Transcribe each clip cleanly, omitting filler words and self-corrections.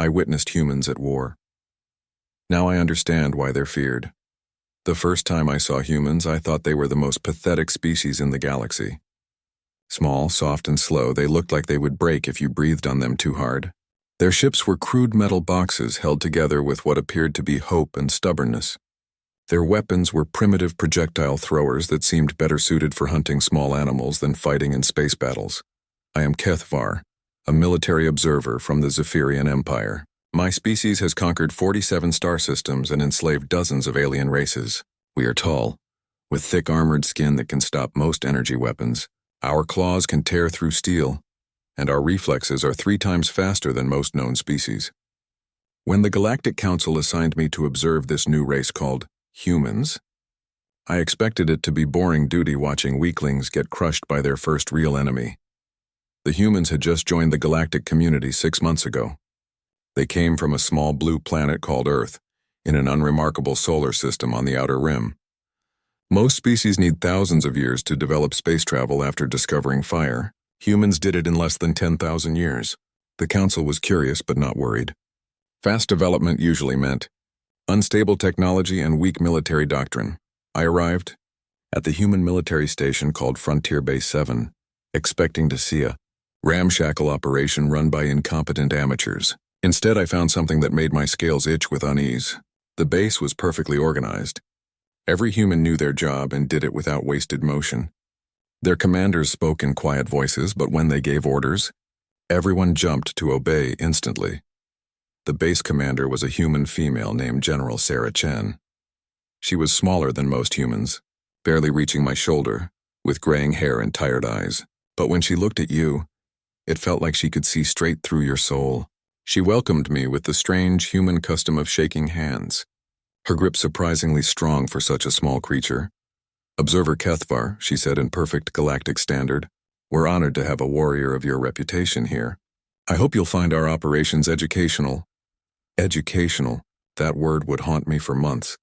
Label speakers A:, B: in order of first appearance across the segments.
A: I witnessed humans at war. Now I understand why they're feared. The first time I saw humans, I thought they were the most pathetic species in the galaxy. Small, soft, and slow, they looked like they would break if you breathed on them too hard. Their ships were crude metal boxes held together with what appeared to be hope and stubbornness. Their weapons were primitive projectile throwers that seemed better suited for hunting small animals than fighting in space battles. I am HFY, a military observer from the Zephyrian Empire. My species has conquered 47 star systems and enslaved dozens of alien races. We are tall, with thick armored skin that can stop most energy weapons. Our claws can tear through steel, and our reflexes are 3 times faster than most known species. When the Galactic Council assigned me to observe this new race called humans, I expected it to be boring duty watching weaklings get crushed by their first real enemy. The humans had just joined the galactic community 6 months ago. They came from a small blue planet called Earth, in an unremarkable solar system on the outer rim. Most species need thousands of years to develop space travel after discovering fire. Humans did it in less than 10,000 years. The Council was curious but not worried. Fast development usually meant unstable technology and weak military doctrine. I arrived at the human military station called Frontier Base 7, expecting to see a ramshackle operation run by incompetent amateurs. Instead, I found something that made my scales itch with unease. The base was perfectly organized. Every human knew their job and did it without wasted motion. Their commanders spoke in quiet voices, but when they gave orders, everyone jumped to obey instantly. The base commander was a human female named General Sarah Chen. She was smaller than most humans, barely reaching my shoulder, with graying hair and tired eyes. But when she looked at you, it felt like she could see straight through your soul. She welcomed me with the strange human custom of shaking hands, her grip surprisingly strong for such a small creature. "Observer HFY," she said in perfect galactic standard, "we're honored to have a warrior of your reputation here. I hope you'll find our operations educational." Educational, that word would haunt me for months.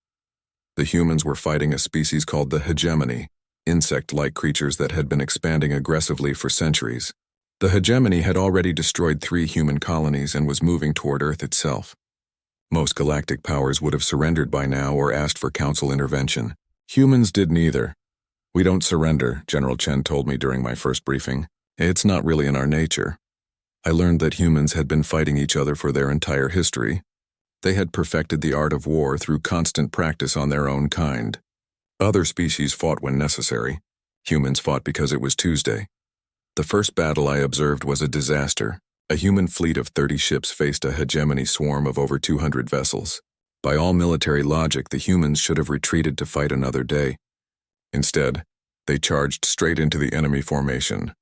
A: The humans were fighting a species called the hegemony, insect-like creatures that had been expanding aggressively for centuries. The hegemony had already destroyed 3 human colonies and was moving toward Earth itself. Most galactic powers would have surrendered by now or asked for council intervention. Humans did neither. "We don't surrender," General Chen told me during my first briefing. "It's not really in our nature." I learned that humans had been fighting each other for their entire history. They had perfected the art of war through constant practice on their own kind. Other species fought when necessary. Humans fought because it was Tuesday. The first battle I observed was a disaster. A human fleet of 30 ships faced a hegemony swarm of over 200 vessels. By all military logic, the humans should have retreated to fight another day. Instead, they charged straight into the enemy formation.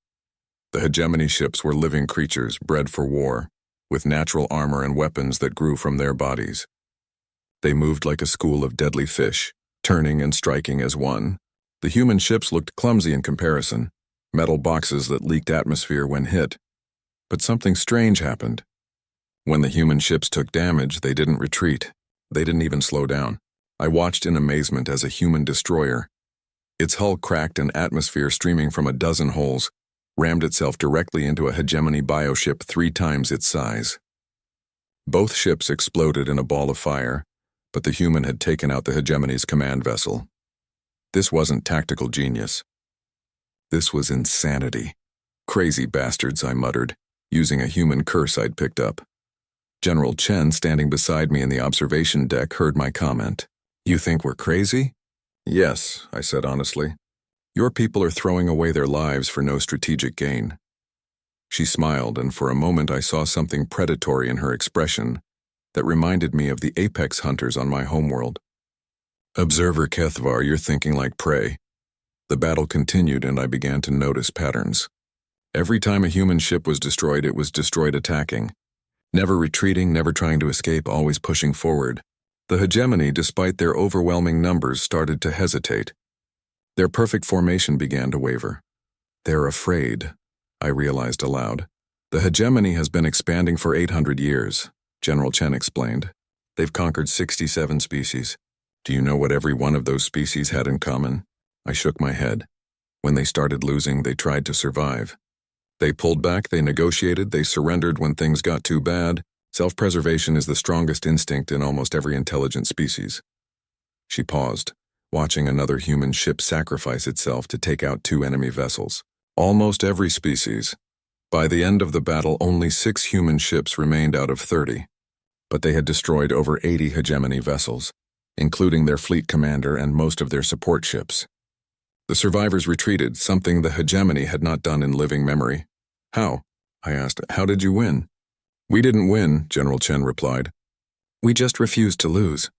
A: The hegemony ships were living creatures bred for war, with natural armor and weapons that grew from their bodies. They moved like a school of deadly fish, turning and striking as one. The human ships looked clumsy in comparison, metal boxes that leaked atmosphere when hit. But something strange happened. When the human ships took damage, they didn't retreat. They didn't even slow down. I watched in amazement as a human destroyer, its hull cracked and atmosphere streaming from a dozen holes, rammed itself directly into a hegemony bioship 3 times its size. Both ships exploded in a ball of fire, but the human had taken out the hegemony's command vessel. This wasn't tactical genius. This was insanity. "Crazy bastards," I muttered, using a human curse I'd picked up. General Chen, standing beside me in the observation deck, heard my comment. "You think we're crazy?" "Yes," I said honestly. "Your people are throwing away their lives for no strategic gain." She smiled, and for a moment I saw something predatory in her expression that reminded me of the apex hunters on my homeworld. "Observer HFY, you're thinking like prey." The battle continued, and I began to notice patterns. Every time a human ship was destroyed, it was destroyed attacking. Never retreating, never trying to escape, always pushing forward. The hegemony, despite their overwhelming numbers, started to hesitate. Their perfect formation began to waver. "They're afraid," I realized aloud. "The hegemony has been expanding for 800 years, General Chen explained. They've conquered 67 species. Do you know what every one of those species had in common?" I shook my head. When they started losing, they tried to survive. They pulled back, they negotiated, they surrendered when things got too bad. Self-preservation is the strongest instinct in almost every intelligent species. She paused, watching another human ship sacrifice itself to take out 2 enemy vessels. Almost every species. By the end of the battle, only 6 human ships remained out of 30, but they had destroyed over 80 hegemony vessels, including their fleet commander and most of their support ships. The survivors retreated, something the hegemony had not done in living memory. How? I asked. How did you win? We didn't win, General Chen replied. We just refused to lose.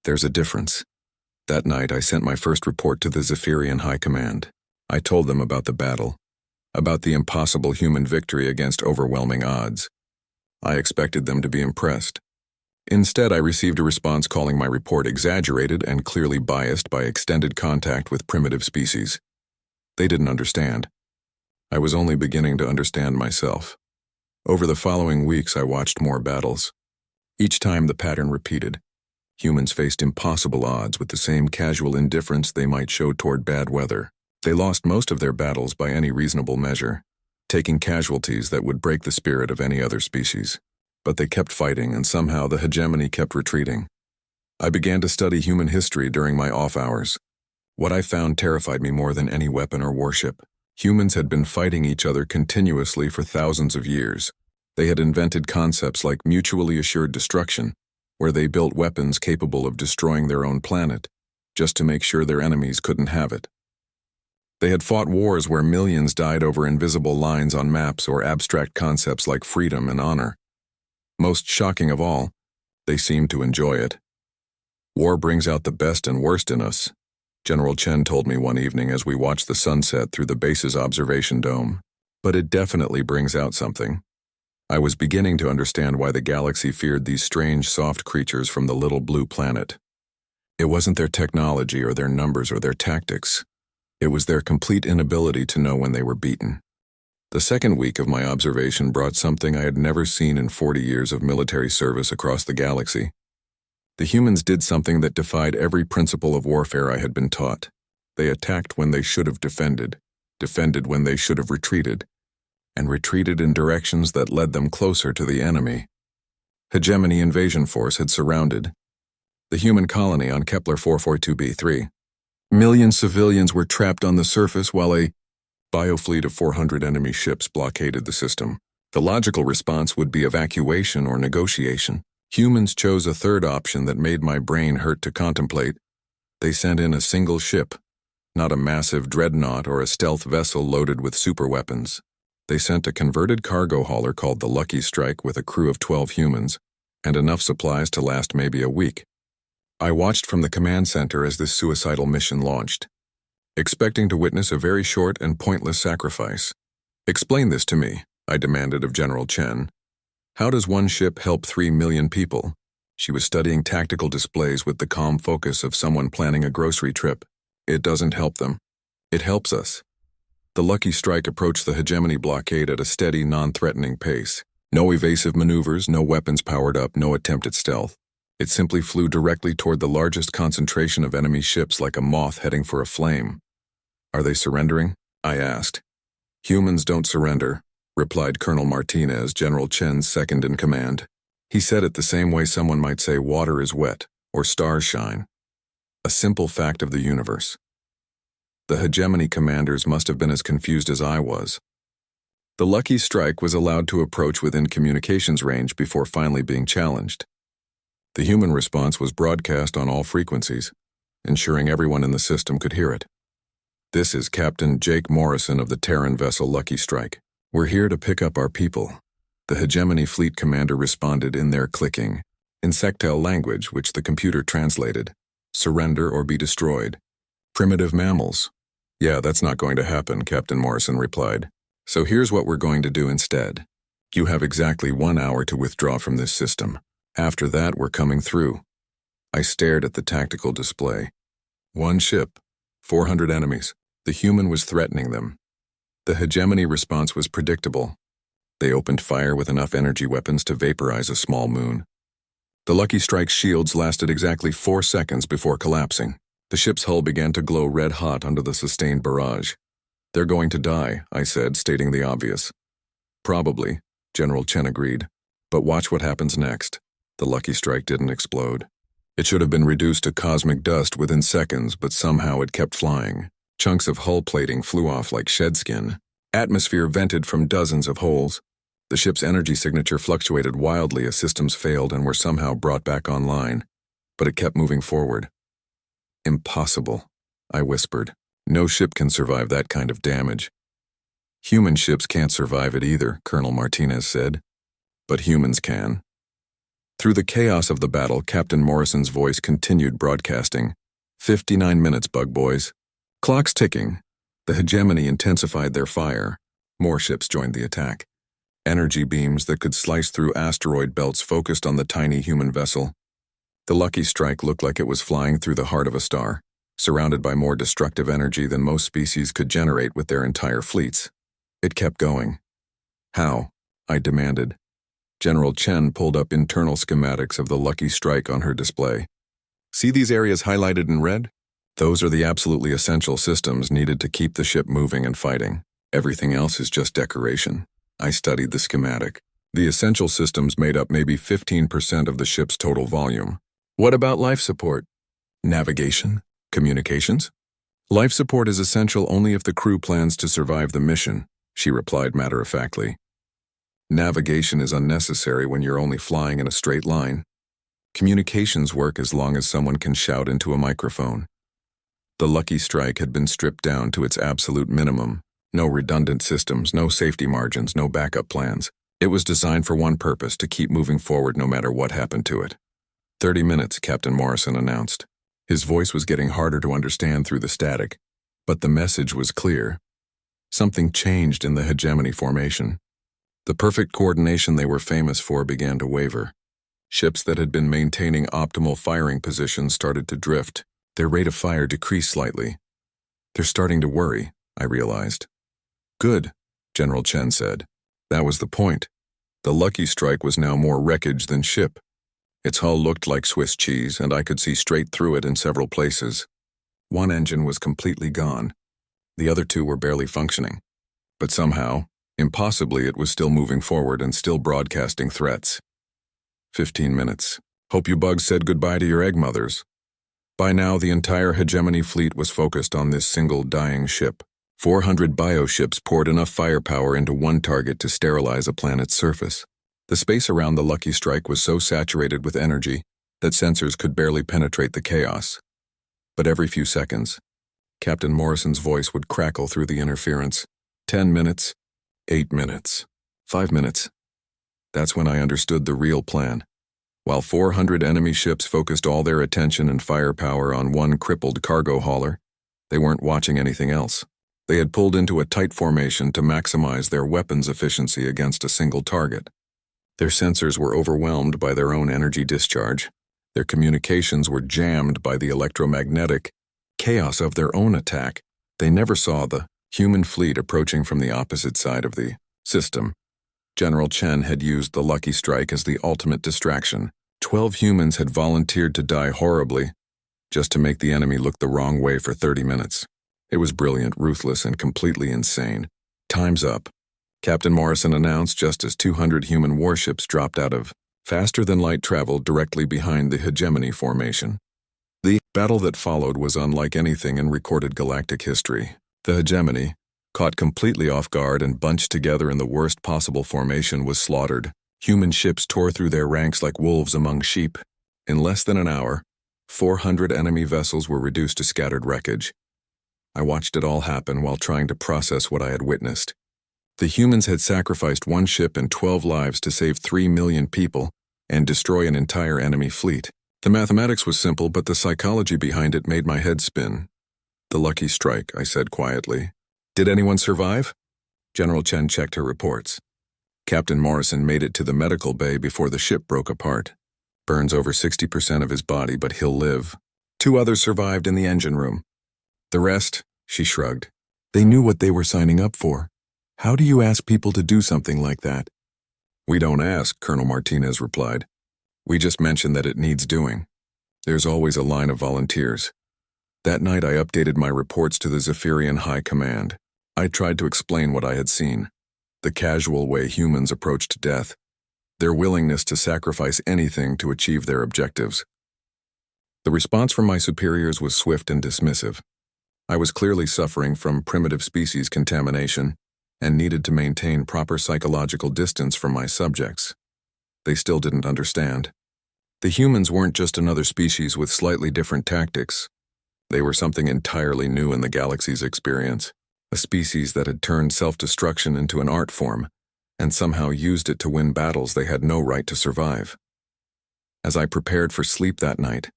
A: There's a difference. That night, I sent my first report to the Zephyrian High Command. I told them about the battle, about the impossible human victory against overwhelming odds. I expected them to be impressed. Instead, I received a response calling my report exaggerated and clearly biased by extended contact with primitive species. They didn't understand. I was only beginning to understand myself. Over the following weeks, I watched more battles. Each time the pattern repeated. Humans faced impossible odds with the same casual indifference they might show toward bad weather. They lost most of their battles by any reasonable measure, taking casualties that would break the spirit of any other species. But they kept fighting, and somehow the hegemony kept retreating. I began to study human history during my off hours. What I found terrified me more than any weapon or warship. Humans had been fighting each other continuously for thousands of years. They had invented concepts like mutually assured destruction, where they built weapons capable of destroying their own planet, just to make sure their enemies couldn't have it. They had fought wars where millions died over invisible lines on maps or abstract concepts like freedom and honor. Most shocking of all, they seemed to enjoy it. War brings out the best and worst in us, General Chen told me one evening as we watched the sunset through the base's observation dome. But it definitely brings out something. I was beginning to understand why the galaxy feared these strange, soft creatures from the little blue planet. It wasn't their technology or their numbers or their tactics. It was their complete inability to know when they were beaten. The second week of my observation brought something I had never seen in 40 years of military service across the galaxy. The humans did something that defied every principle of warfare I had been taught. They attacked when they should have defended when they should have retreated, and retreated in directions that led them closer to the enemy. Hegemony invasion force had surrounded the human colony on Kepler 442b3. Million civilians were trapped on the surface while a biofleet of 400 enemy ships blockaded the system. The logical response would be evacuation or negotiation. Humans chose a third option that made my brain hurt to contemplate. They sent in a single ship, not a massive dreadnought or a stealth vessel loaded with superweapons. They sent a converted cargo hauler called the Lucky Strike with a crew of 12 humans, and enough supplies to last maybe a week. I watched from the command center as this suicidal mission launched, expecting to witness a very short and pointless sacrifice. Explain this to me, I demanded of General Chen. How does one ship help 3 million people? She was studying tactical displays with the calm focus of someone planning a grocery trip. It doesn't help them. It helps us. The Lucky Strike approached the hegemony blockade at a steady, non-threatening pace. No evasive maneuvers, no weapons powered up, no attempt at stealth. It simply flew directly toward the largest concentration of enemy ships like a moth heading for a flame. Are they surrendering? I asked. Humans don't surrender, replied Colonel Martinez, General Chen's second-in-command. He said it the same way someone might say water is wet or stars shine. A simple fact of the universe. The hegemony commanders must have been as confused as I was. The Lucky Strike was allowed to approach within communications range before finally being challenged. The human response was broadcast on all frequencies, ensuring everyone in the system could hear it. This is Captain Jake Morrison of the Terran vessel Lucky Strike. We're here to pick up our people. The hegemony fleet commander responded in their clicking, insectile language which the computer translated. Surrender or be destroyed. Primitive mammals. Yeah, that's not going to happen, Captain Morrison replied. So here's what we're going to do instead. You have exactly 1 hour to withdraw from this system. After that, we're coming through. I stared at the tactical display. 1 ship, 400 enemies. The human was threatening them. The hegemony response was predictable. They opened fire with enough energy weapons to vaporize a small moon. The Lucky Strike's shields lasted exactly 4 seconds before collapsing. The ship's hull began to glow red-hot under the sustained barrage. They're going to die, I said, stating the obvious. Probably, General Chen agreed. But watch what happens next. The Lucky Strike didn't explode. It should have been reduced to cosmic dust within seconds, but somehow it kept flying. Chunks of hull plating flew off like shed skin. Atmosphere vented from dozens of holes. The ship's energy signature fluctuated wildly as systems failed and were somehow brought back online. But it kept moving forward. Impossible, I whispered. No ship can survive that kind of damage. Human ships can't survive it either, Colonel Martinez said. But humans can. Through the chaos of the battle, Captain Morrison's voice continued broadcasting. 59 minutes, bug boys. Clock's ticking. The hegemony intensified their fire. More ships joined the attack. Energy beams that could slice through asteroid belts focused on the tiny human vessel. The Lucky Strike looked like it was flying through the heart of a star, surrounded by more destructive energy than most species could generate with their entire fleets. It kept going. How? I demanded. General Chen pulled up internal schematics of the Lucky Strike on her display. See these areas highlighted in red? Those are the absolutely essential systems needed to keep the ship moving and fighting. Everything else is just decoration. I studied the schematic. The essential systems made up maybe 15% of the ship's total volume. What about life support? Navigation? Communications? Life support is essential only if the crew plans to survive the mission, she replied matter-of-factly. Navigation is unnecessary when you're only flying in a straight line. Communications work as long as someone can shout into a microphone. The Lucky Strike had been stripped down to its absolute minimum. No redundant systems, no safety margins, no backup plans. It was designed for one purpose, to keep moving forward no matter what happened to it. 30 minutes, Captain Morrison announced. His voice was getting harder to understand through the static, but the message was clear. Something changed in the hegemony formation. The perfect coordination they were famous for began to waver. Ships that had been maintaining optimal firing positions started to drift. Their rate of fire decreased slightly. They're starting to worry, I realized. Good, General Chen said. That was the point. The Lucky Strike was now more wreckage than ship. Its hull looked like Swiss cheese, and I could see straight through it in several places. One engine was completely gone. The other two were barely functioning. But somehow, impossibly, it was still moving forward and still broadcasting threats. 15 minutes. Hope you bugs said goodbye to your egg mothers. By now, the entire hegemony fleet was focused on this single dying ship. 400 bioships poured enough firepower into one target to sterilize a planet's surface. The space around the Lucky Strike was so saturated with energy that sensors could barely penetrate the chaos. But every few seconds, Captain Morrison's voice would crackle through the interference. 10 minutes, 8 minutes, 5 minutes. That's when I understood the real plan. While 400 enemy ships focused all their attention and firepower on one crippled cargo hauler, they weren't watching anything else. They had pulled into a tight formation to maximize their weapons efficiency against a single target. Their sensors were overwhelmed by their own energy discharge. Their communications were jammed by the electromagnetic chaos of their own attack. They never saw the human fleet approaching from the opposite side of the system. General Chen had used the Lucky Strike as the ultimate distraction. 12 humans had volunteered to die horribly just to make the enemy look the wrong way for 30 minutes. It was brilliant, ruthless, and completely insane. Time's up, Captain Morrison announced just as 200 human warships dropped out of faster-than-light travel directly behind the hegemony formation. The battle that followed was unlike anything in recorded galactic history. The hegemony, caught completely off guard and bunched together in the worst possible formation, was slaughtered. Human ships tore through their ranks like wolves among sheep. In less than an hour, 400 enemy vessels were reduced to scattered wreckage. I watched it all happen while trying to process what I had witnessed. The humans had sacrificed one ship and 12 lives to save 3 million people and destroy an entire enemy fleet. The mathematics was simple, but the psychology behind it made my head spin. The Lucky Strike, I said quietly. Did anyone survive? General Chen checked her reports. Captain Morrison made it to the medical bay before the ship broke apart. Burns over 60% of his body, but he'll live. 2 others survived in the engine room. The rest, she shrugged. They knew what they were signing up for. How do you ask people to do something like that? We don't ask, Colonel Martinez replied. We just mention that it needs doing. There's always a line of volunteers. That night I updated my reports to the Zephyrian High Command. I tried to explain what I had seen. The casual way humans approached death. their willingness to sacrifice anything to achieve their objectives. The response from my superiors was swift and dismissive. I was clearly suffering from primitive species contamination and needed to maintain proper psychological distance from my subjects. They still didn't understand. The humans weren't just another species with slightly different tactics. They were something entirely new in the galaxy's experience, a species that had turned self-destruction into an art form and somehow used it to win battles they had no right to survive. As I prepared for sleep that night,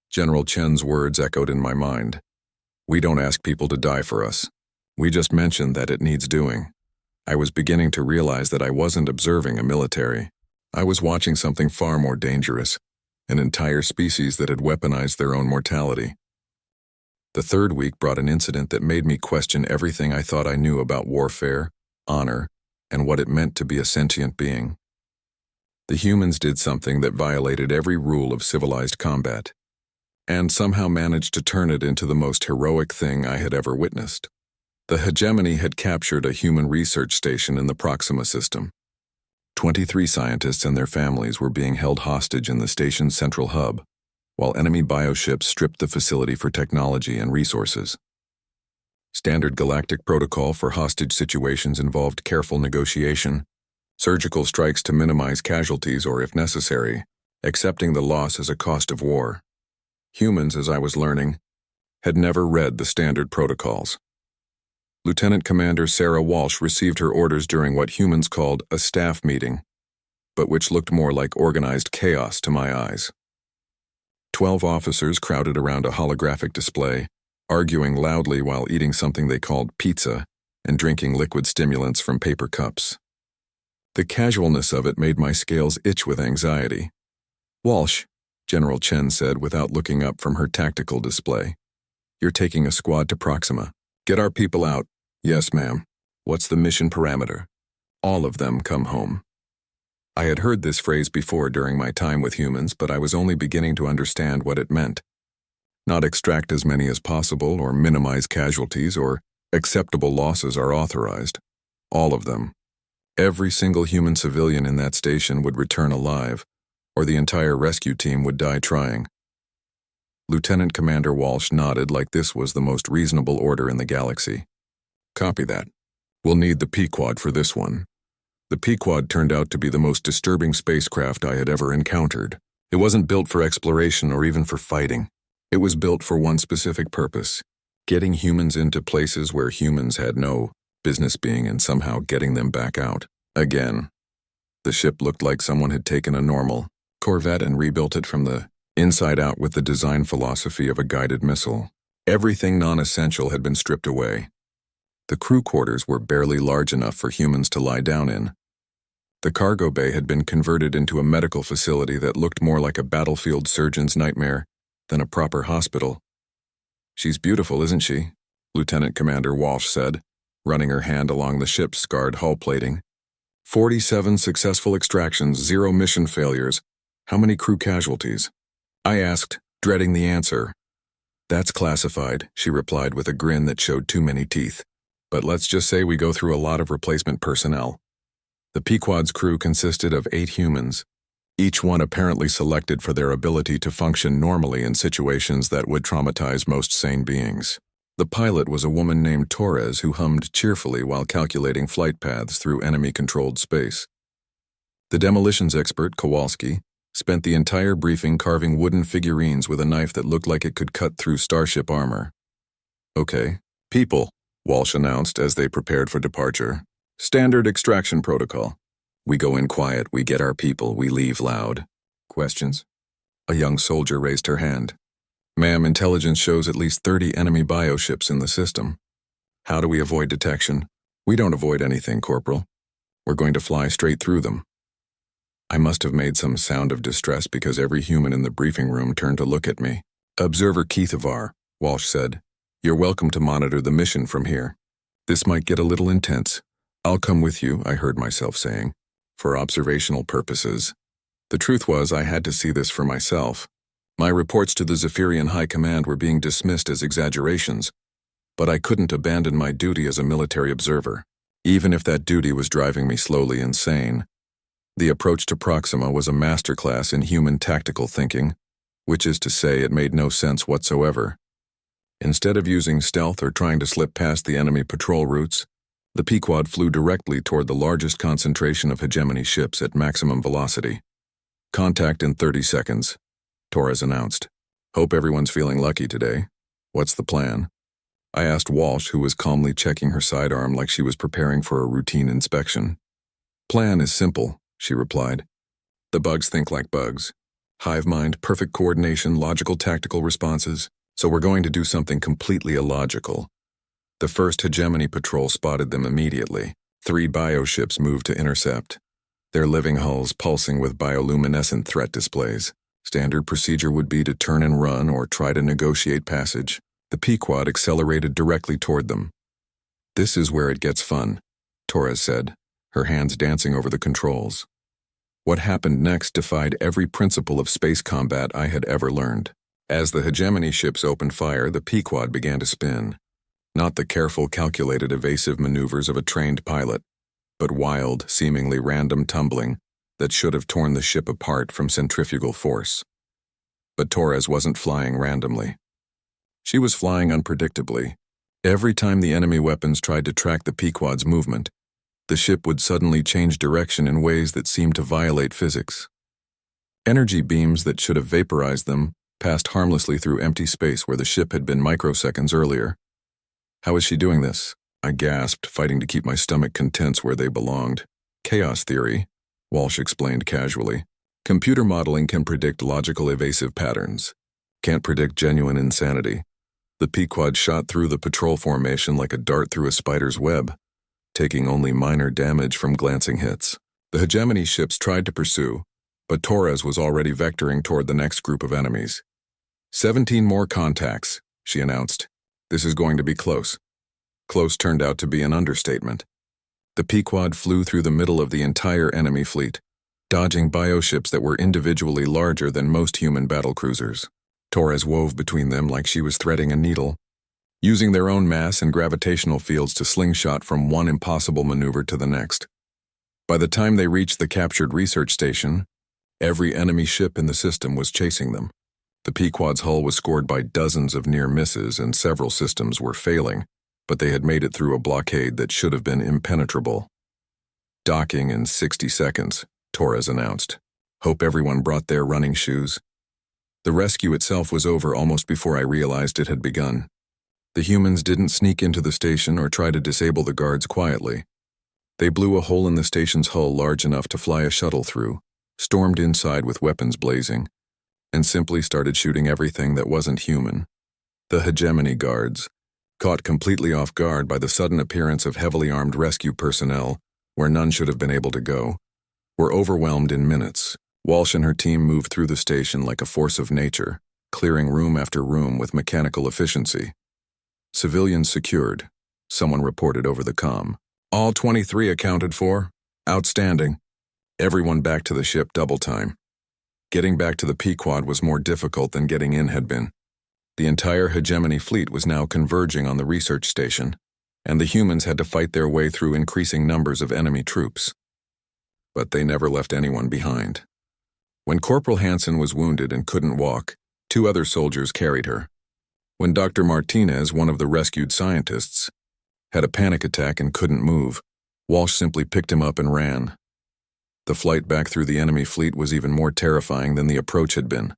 A: General Chen's words echoed in my mind. "We don't ask people to die for us. We just mention that it needs doing." I was beginning to realize that I wasn't observing a military. I was watching something far more dangerous, an entire species that had weaponized their own mortality. The third week brought an incident that made me question everything I thought I knew about warfare, honor, and what it meant to be a sentient being. The humans did something that violated every rule of civilized combat, and somehow managed to turn it into the most heroic thing I had ever witnessed. The hegemony had captured a human research station in the Proxima system. 23 scientists and their families were being held hostage in the station's central hub, while enemy bioships stripped the facility for technology and resources. Standard galactic protocol for hostage situations involved careful negotiation, surgical strikes to minimize casualties or, if necessary, accepting the loss as a cost of war. Humans, as I was learning, had never read the standard protocols. Lieutenant Commander Sarah Walsh received her orders during what humans called a staff meeting, but which looked more like organized chaos to my eyes. 12 officers crowded around a holographic display, arguing loudly while eating something they called pizza and drinking liquid stimulants from paper cups. The casualness of it made my scales itch with anxiety. "Walsh," General Chen said without looking up from her tactical display, "you're taking a squad to Proxima. Get our people out." "Yes, ma'am." "What's the mission parameter?" "All of them come home." I had heard this phrase before during my time with humans, but I was only beginning to understand what it meant. Not extract as many as possible or minimize casualties or acceptable losses are authorized. All of them. Every single human civilian in that station would return alive, or the entire rescue team would die trying. Lieutenant Commander Walsh nodded like this was the most reasonable order in the galaxy. "Copy that. We'll need the Pequod for this one." The Pequod turned out to be the most disturbing spacecraft I had ever encountered. It wasn't built for exploration or even for fighting. It was built for one specific purpose: getting humans into places where humans had no business being and somehow getting them back out. Again. The ship looked like someone had taken a normal Corvette and rebuilt it from the inside out with the design philosophy of a guided missile. Everything non-essential had been stripped away. The crew quarters were barely large enough for humans to lie down in. The cargo bay had been converted into a medical facility that looked more like a battlefield surgeon's nightmare than a proper hospital. "She's beautiful, isn't she?" Lieutenant Commander Walsh said, running her hand along the ship's scarred hull plating. 47 successful extractions, 0 mission failures. How many crew casualties?" I asked, dreading the answer. "That's classified," she replied with a grin that showed too many teeth. "But let's just say we go through a lot of replacement personnel." The Pequod's crew consisted of 8 humans, each one apparently selected for their ability to function normally in situations that would traumatize most sane beings. The pilot was a woman named Torres who hummed cheerfully while calculating flight paths through enemy-controlled space. The demolitions expert, Kowalski, spent the entire briefing carving wooden figurines with a knife that looked like it could cut through starship armor. "Okay, people," Walsh announced as they prepared for departure. "Standard extraction protocol. We go in quiet, we get our people, we leave loud." "Questions?" A young soldier raised her hand. "Ma'am, intelligence shows at least 30 enemy bioships in the system. How do we avoid detection?" "We don't avoid anything, Corporal. We're going to fly straight through them." I must have made some sound of distress because every human in the briefing room turned to look at me. "Observer Keithavar," Walsh said, "you're welcome to monitor the mission from here. This might get a little intense. I'll come with you," I heard myself saying, "for observational purposes." The truth was I had to see this for myself. My reports to the Zephyrian High Command were being dismissed as exaggerations, but I couldn't abandon my duty as a military observer, even if that duty was driving me slowly insane. The approach to Proxima was a masterclass in human tactical thinking, which is to say it made no sense whatsoever. Instead of using stealth or trying to slip past the enemy patrol routes, the Pequod flew directly toward the largest concentration of hegemony ships at maximum velocity. "Contact in 30 seconds, Torres announced. "Hope everyone's feeling lucky today. What's the plan?" I asked Walsh, who was calmly checking her sidearm like she was preparing for a routine inspection. "Plan is simple," she replied. "The bugs think like bugs. Hive mind, perfect coordination, logical tactical responses. So we're going to do something completely illogical." The first hegemony patrol spotted them immediately. 3 bioships moved to intercept, their living hulls pulsing with bioluminescent threat displays. Standard procedure would be to turn and run or try to negotiate passage. The Pequod accelerated directly toward them. "This is where it gets fun," Torres said, her hands dancing over the controls. What happened next defied every principle of space combat I had ever learned. As the hegemony ships opened fire, the Pequod began to spin. Not the careful, calculated, evasive maneuvers of a trained pilot, but wild, seemingly random tumbling that should have torn the ship apart from centrifugal force. But Torres wasn't flying randomly. She was flying unpredictably. Every time the enemy weapons tried to track the Pequod's movement, the ship would suddenly change direction in ways that seemed to violate physics. Energy beams that should have vaporized them passed harmlessly through empty space where the ship had been microseconds earlier. "How is she doing this?" I gasped, fighting to keep my stomach contents where they belonged. "Chaos theory," Walsh explained casually. "Computer modeling can predict logical evasive patterns. Can't predict genuine insanity." The Pequod shot through the patrol formation like a dart through a spider's web, taking only minor damage from glancing hits. The hegemony ships tried to pursue, but Torres was already vectoring toward the next group of enemies. 17 more contacts," she announced. "This is going to be close." Close turned out to be an understatement. The Pequod flew through the middle of the entire enemy fleet, dodging bioships that were individually larger than most human battlecruisers. Torres wove between them like she was threading a needle, using their own mass and gravitational fields to slingshot from one impossible maneuver to the next. By the time they reached the captured research station, every enemy ship in the system was chasing them. The Pequod's hull was scored by dozens of near misses and several systems were failing, but they had made it through a blockade that should have been impenetrable. "Docking in 60 seconds, Torres announced. "Hope everyone brought their running shoes." The rescue itself was over almost before I realized it had begun. The humans didn't sneak into the station or try to disable the guards quietly. They blew a hole in the station's hull large enough to fly a shuttle through, stormed inside with weapons blazing, and simply started shooting everything that wasn't human. The hegemony guards, caught completely off guard by the sudden appearance of heavily armed rescue personnel where none should have been able to go, were overwhelmed in minutes. Walsh and her team moved through the station like a force of nature, clearing room after room with mechanical efficiency. "Civilians secured," someone reported over the comm. "All 23 accounted for. Outstanding. Everyone back to the ship double time." Getting back to the Pequod was more difficult than getting in had been. The entire hegemony fleet was now converging on the research station, and the humans had to fight their way through increasing numbers of enemy troops. But they never left anyone behind. When Corporal Hansen was wounded and couldn't walk, 2 other soldiers carried her. When Dr. Martinez, one of the rescued scientists, had a panic attack and couldn't move, Walsh simply picked him up and ran. The flight back through the enemy fleet was even more terrifying than the approach had been.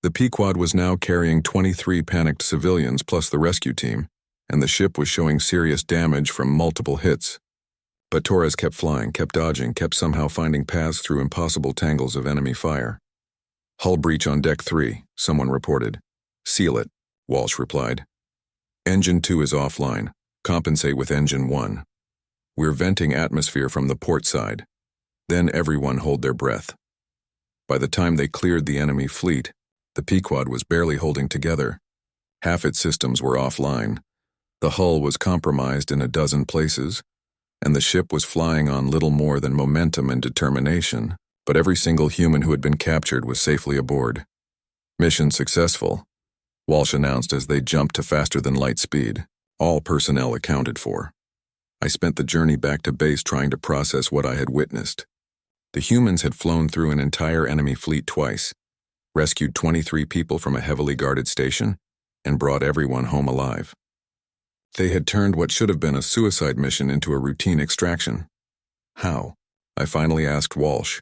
A: The Pequod was now carrying 23 panicked civilians plus the rescue team, and the ship was showing serious damage from multiple hits. But Torres kept flying, kept dodging, kept somehow finding paths through impossible tangles of enemy fire. "Hull breach on deck 3, someone reported. "Seal it," Walsh replied. "Engine 2 is offline. Compensate with engine 1. We're venting atmosphere from the port side." Then everyone hold their breath. By the time they cleared the enemy fleet, the Pequod was barely holding together. Half its systems were offline. The hull was compromised in a dozen places, and the ship was flying on little more than momentum and determination, but every single human who had been captured was safely aboard. "Mission successful," Walsh announced as they jumped to faster-than-light speed. All personnel accounted for. I spent the journey back to base trying to process what I had witnessed. The humans had flown through an entire enemy fleet twice, rescued 23 people from a heavily guarded station, and brought everyone home alive. They had turned what should have been a suicide mission into a routine extraction. How? I finally asked Walsh.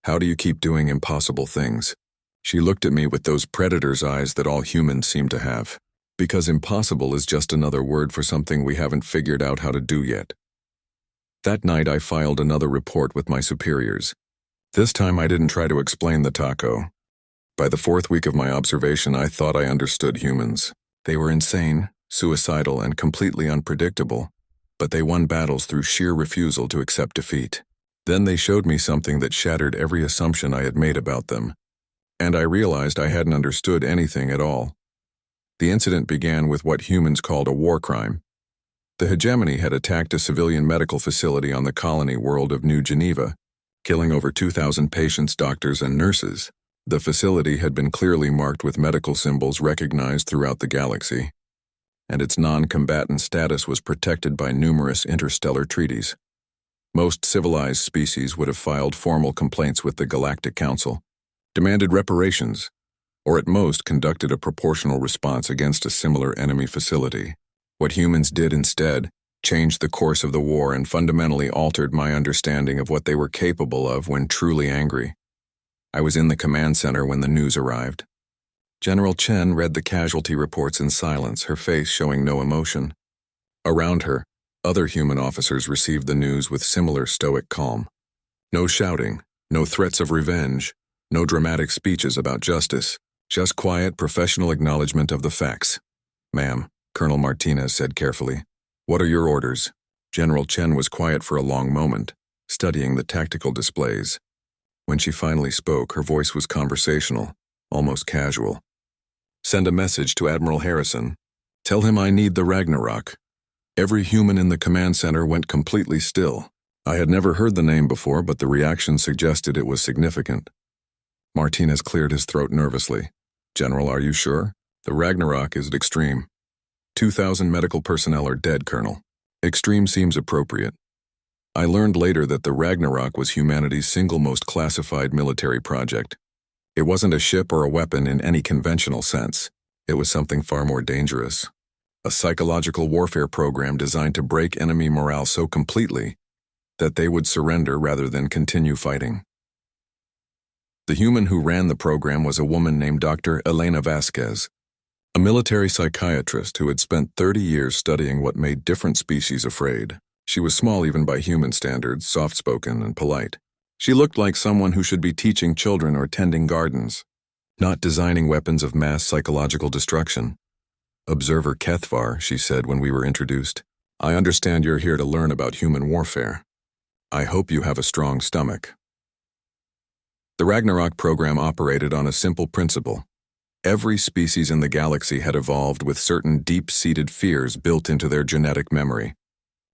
A: How do you keep doing impossible things? She looked at me with those predator's eyes that all humans seem to have. Because impossible is just another word for something we haven't figured out how to do yet. That night I filed another report with my superiors. This time I didn't try to explain the taco. By the 4th week of my observation, I thought I understood humans. They were insane, suicidal, and completely unpredictable, but they won battles through sheer refusal to accept defeat. Then they showed me something that shattered every assumption I had made about them, and I realized I hadn't understood anything at all. The incident began with what humans called a war crime. The hegemony had attacked a civilian medical facility on the colony world of New Geneva, killing over 2,000 patients, doctors, and nurses. The facility had been clearly marked with medical symbols recognized throughout the galaxy, and its non-combatant status was protected by numerous interstellar treaties. Most civilized species would have filed formal complaints with the Galactic Council, demanded reparations, or at most conducted a proportional response against a similar enemy facility. What humans did instead changed the course of the war and fundamentally altered my understanding of what they were capable of when truly angry. I was in the command center when the news arrived. General Chen read the casualty reports in silence, her face showing no emotion. Around her, other human officers received the news with similar stoic calm. No shouting, no threats of revenge, no dramatic speeches about justice. Just quiet, professional acknowledgement of the facts. Ma'am, Colonel Martinez said carefully. What are your orders? General Chen was quiet for a long moment, studying the tactical displays. When she finally spoke, her voice was conversational, almost casual. Send a message to Admiral Harrison. Tell him I need the Ragnarok. Every human in the command center went completely still. I had never heard the name before, but the reaction suggested it was significant. Martinez cleared his throat nervously. General, are you sure? The Ragnarok is extreme. 2,000 medical personnel are dead, Colonel. Extreme seems appropriate. I learned later that the Ragnarok was humanity's single most classified military project. It wasn't a ship or a weapon in any conventional sense. It was something far more dangerous. A psychological warfare program designed to break enemy morale so completely that they would surrender rather than continue fighting. The human who ran the program was a woman named Dr. Elena Vasquez, a military psychiatrist who had spent 30 years studying what made different species afraid. She was small even by human standards, soft-spoken and polite. She looked like someone who should be teaching children or tending gardens, not designing weapons of mass psychological destruction. Observer Kethvar, she said when we were introduced. I understand you're here to learn about human warfare. I hope you have a strong stomach. The Ragnarok program operated on a simple principle. Every species in the galaxy had evolved with certain deep-seated fears built into their genetic memory.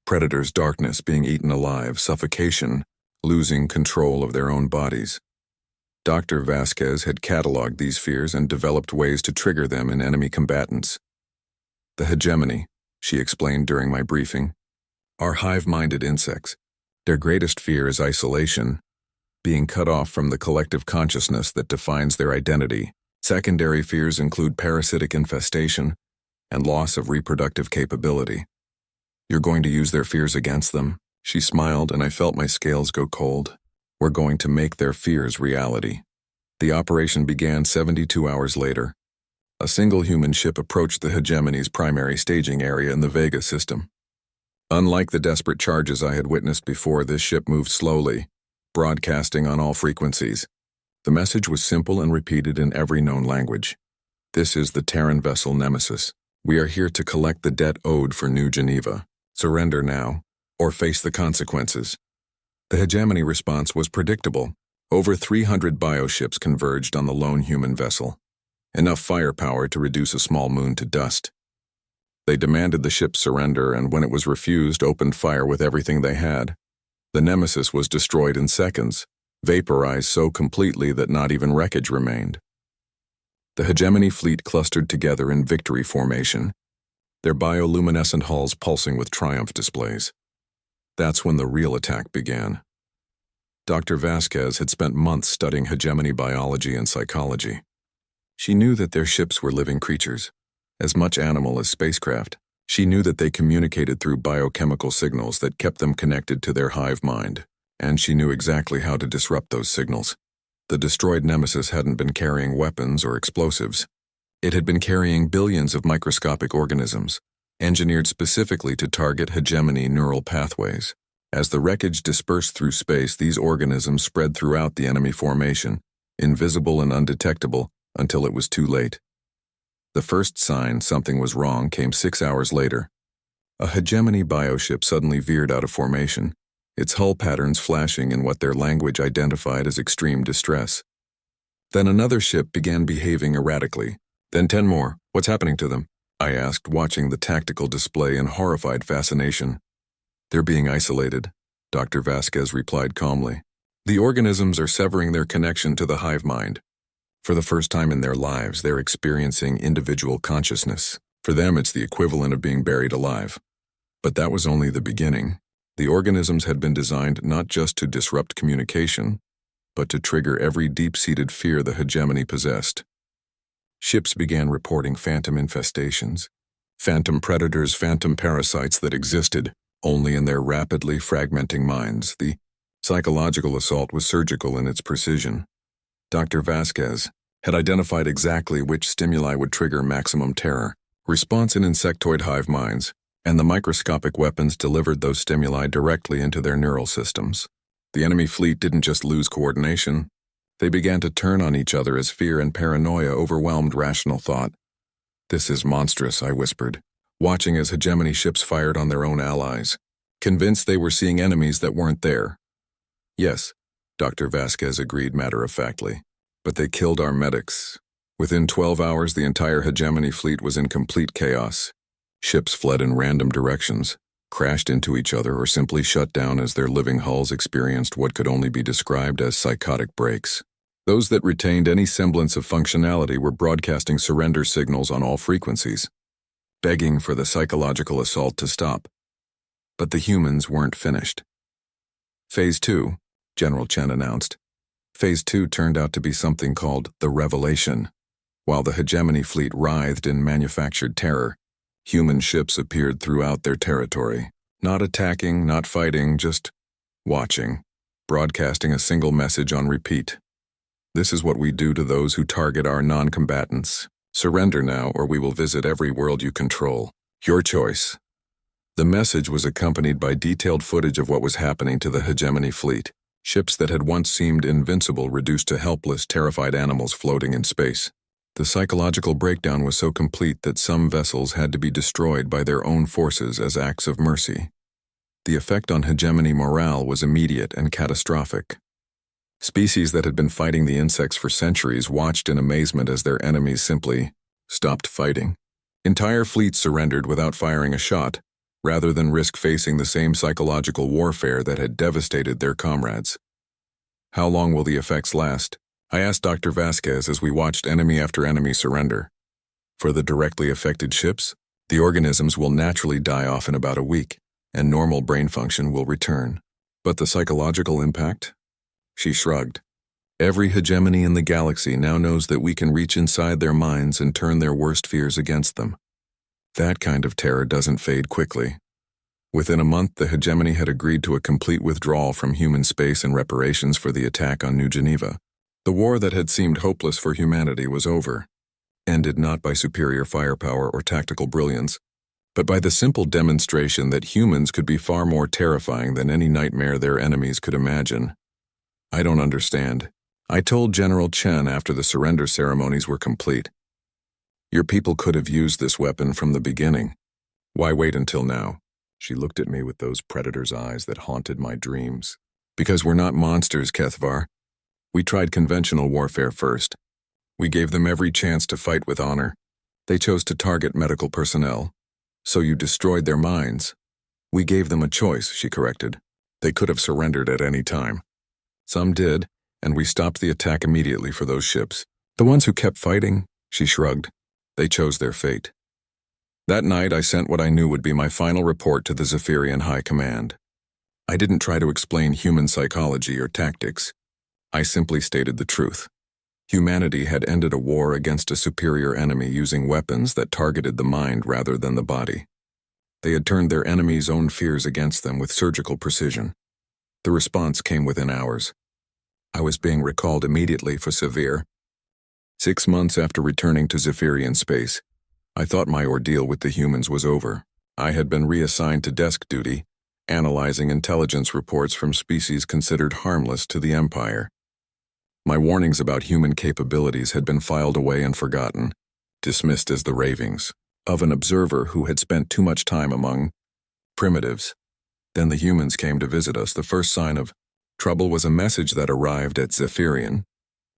A: Predators, darkness, being eaten alive, suffocation, losing control of their own bodies. Dr. Vasquez had cataloged these fears and developed ways to trigger them in enemy combatants. The hegemony, she explained during my briefing, are hive-minded insects. Their greatest fear is isolation, being cut off from the collective consciousness that defines their identity. Secondary fears include parasitic infestation and loss of reproductive capability. You're going to use their fears against them? She smiled, and I felt my scales go cold. We're going to make their fears reality. The operation began 72 hours later. A single human ship approached the hegemony's primary staging area in the Vega system. Unlike the desperate charges I had witnessed before, this ship moved slowly, broadcasting on all frequencies. The message was simple and repeated in every known language. This is the Terran vessel Nemesis. We are here to collect the debt owed for New Geneva. Surrender now, or face the consequences. The hegemony response was predictable. Over 300 bioships converged on the lone human vessel. Enough firepower to reduce a small moon to dust. They demanded the ship surrender, and when it was refused, opened fire with everything they had. The Nemesis was destroyed in seconds, vaporized so completely that not even wreckage remained. The hegemony fleet clustered together in victory formation, their bioluminescent hulls pulsing with triumph displays. That's when the real attack began. Dr. Vasquez had spent months studying hegemony biology and psychology. She knew that their ships were living creatures, as much animal as spacecraft. She knew that they communicated through biochemical signals that kept them connected to their hive mind, and she knew exactly how to disrupt those signals. The destroyed Nemesis hadn't been carrying weapons or explosives. It had been carrying billions of microscopic organisms, engineered specifically to target hegemony neural pathways. As the wreckage dispersed through space, these organisms spread throughout the enemy formation, invisible and undetectable, until it was too late. The first sign something was wrong came 6 hours later. A hegemony bioship suddenly veered out of formation, its hull patterns flashing in what their language identified as extreme distress. Then another ship began behaving erratically. Then 10 more. What's happening to them? I asked, watching the tactical display in horrified fascination. They're being isolated, Dr. Vasquez replied calmly. The organisms are severing their connection to the hive mind. For the first time in their lives, they're experiencing individual consciousness. For them, it's the equivalent of being buried alive. But that was only the beginning. The organisms had been designed not just to disrupt communication, but to trigger every deep-seated fear the hegemony possessed. Ships began reporting phantom infestations, phantom predators, phantom parasites that existed only in their rapidly fragmenting minds. The psychological assault was surgical in its precision. Dr. Vasquez had identified exactly which stimuli would trigger maximum terror, response in insectoid hive minds, and the microscopic weapons delivered those stimuli directly into their neural systems. The enemy fleet didn't just lose coordination. They began to turn on each other as fear and paranoia overwhelmed rational thought. "This is monstrous," I whispered, watching as hegemony ships fired on their own allies, convinced they were seeing enemies that weren't there. "Yes," Dr. Vasquez agreed matter-of-factly, "but they killed our medics." Within 12 hours, the entire hegemony fleet was in complete chaos. Ships fled in random directions, crashed into each other, or simply shut down as their living hulls experienced what could only be described as psychotic breaks. Those that retained any semblance of functionality were broadcasting surrender signals on all frequencies, begging for the psychological assault to stop. But the humans weren't finished. Phase 2, General Chen announced. Phase 2 turned out to be something called the Revelation. While the hegemony fleet writhed in manufactured terror, human ships appeared throughout their territory, not attacking, not fighting, just watching, broadcasting a single message on repeat. "This is what we do to those who target our non-combatants. Surrender now, or we will visit every world you control. Your choice." The message was accompanied by detailed footage of what was happening to the hegemony fleet. Ships that had once seemed invincible reduced to helpless, terrified animals floating in space. The psychological breakdown was so complete that some vessels had to be destroyed by their own forces as acts of mercy. The effect on hegemony morale was immediate and catastrophic. Species that had been fighting the insects for centuries watched in amazement as their enemies simply stopped fighting. Entire fleets surrendered without firing a shot, rather than risk facing the same psychological warfare that had devastated their comrades. "How long will the effects last?" I asked Dr. Vasquez as we watched enemy after enemy surrender. "For the directly affected ships, the organisms will naturally die off in about a week, and normal brain function will return. But the psychological impact?" She shrugged. "Every hegemony in the galaxy now knows that we can reach inside their minds and turn their worst fears against them. That kind of terror doesn't fade quickly." Within a month, the hegemony had agreed to a complete withdrawal from human space in reparations for the attack on New Geneva. The war that had seemed hopeless for humanity was over, ended not by superior firepower or tactical brilliance, but by the simple demonstration that humans could be far more terrifying than any nightmare their enemies could imagine. "I don't understand," I told General Chen after the surrender ceremonies were complete. "Your people could have used this weapon from the beginning. Why wait until now?" She looked at me with those predator's eyes that haunted my dreams. "Because we're not monsters, Kethvar. We tried conventional warfare first. We gave them every chance to fight with honor. They chose to target medical personnel. So you destroyed their minds." "We gave them a choice," she corrected. "They could have surrendered at any time. Some did, and we stopped the attack immediately for those ships. The ones who kept fighting," she shrugged, "they chose their fate." That night I sent what I knew would be my final report to the Zephyrian High Command. I didn't try to explain human psychology or tactics. I simply stated the truth. Humanity had ended a war against a superior enemy using weapons that targeted the mind rather than the body. They had turned their enemy's own fears against them with surgical precision. The response came within hours. I was being recalled immediately for severe. 6 months after returning to Zephyrian space, I thought my ordeal with the humans was over. I had been reassigned to desk duty, analyzing intelligence reports from species considered harmless to the Empire. My warnings about human capabilities had been filed away and forgotten, dismissed as the ravings of an observer who had spent too much time among primitives. Then the humans came to visit us. The first sign of trouble was a message that arrived at Zephyrian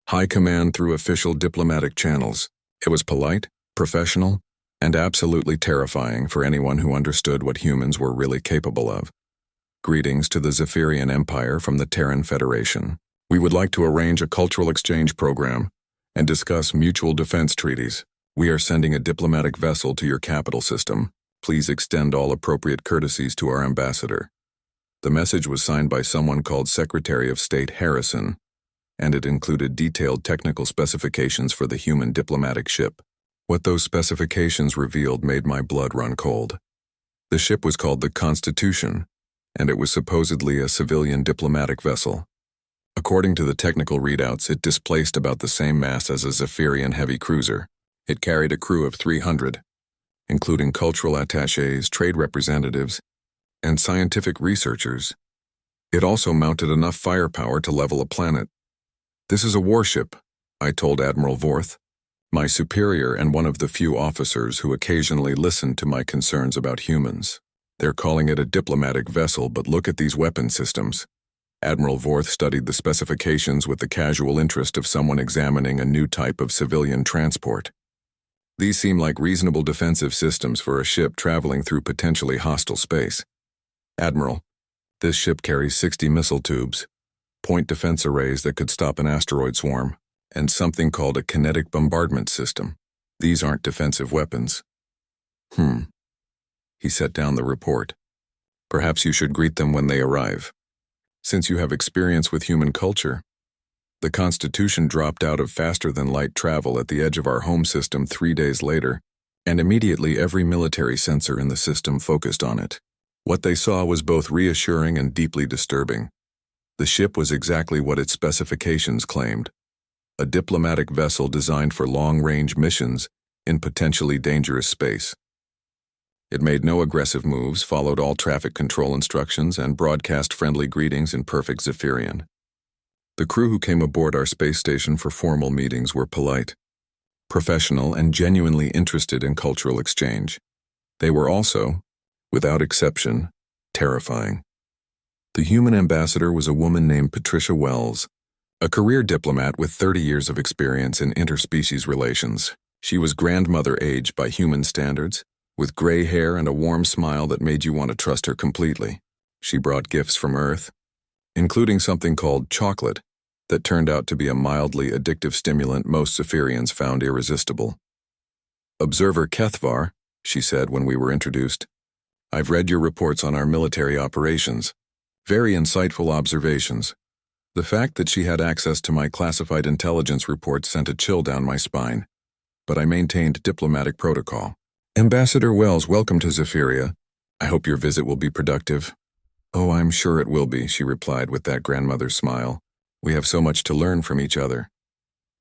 A: High Command through official diplomatic channels. It was polite, professional, and absolutely terrifying for anyone who understood what humans were really capable of. Greetings to the Zephyrian Empire from the Terran Federation. We would like to arrange a cultural exchange program and discuss mutual defense treaties. We are sending a diplomatic vessel to your capital system. Please extend all appropriate courtesies to our ambassador. The message was signed by someone called Secretary of State Harrison, and it included detailed technical specifications for the human diplomatic ship. What those specifications revealed made my blood run cold. The ship was called the Constitution, and it was supposedly a civilian diplomatic vessel. According to the technical readouts, it displaced about the same mass as a Zephyrian heavy cruiser. It carried a crew of 300, including cultural attachés, trade representatives, and scientific researchers. It also mounted enough firepower to level a planet. This is a warship, I told Admiral Vorth, my superior and one of the few officers who occasionally listened to my concerns about humans. They're calling it a diplomatic vessel, but look at these weapon systems. Admiral Vorth studied the specifications with the casual interest of someone examining a new type of civilian transport. These seem like reasonable defensive systems for a ship traveling through potentially hostile space. Admiral, this ship carries 60 missile tubes, point defense arrays that could stop an asteroid swarm, and something called a kinetic bombardment system. These aren't defensive weapons. He set down the report. Perhaps you should greet them when they arrive. Since you have experience with human culture, the Constitution dropped out of faster-than-light travel at the edge of our home system 3 days later, and immediately every military sensor in the system focused on it. What they saw was both reassuring and deeply disturbing. The ship was exactly what its specifications claimed: a diplomatic vessel designed for long-range missions in potentially dangerous space. It made no aggressive moves, followed all traffic control instructions, and broadcast friendly greetings in perfect Zephyrian. The crew who came aboard our space station for formal meetings were polite, professional, and genuinely interested in cultural exchange. They were also, without exception, terrifying. The human ambassador was a woman named Patricia Wells, a career diplomat with 30 years of experience in interspecies relations. She was grandmother age by human standards, with gray hair and a warm smile that made you want to trust her completely. She brought gifts from Earth, including something called chocolate, that turned out to be a mildly addictive stimulant most Zephyrians found irresistible. "Observer Kethvar," she said when we were introduced, "I've read your reports on our military operations. Very insightful observations." The fact that she had access to my classified intelligence reports sent a chill down my spine, but I maintained diplomatic protocol. "Ambassador Wells, welcome to Zephyria. I hope your visit will be productive." "Oh, I'm sure it will be," she replied with that grandmother's smile. "We have so much to learn from each other."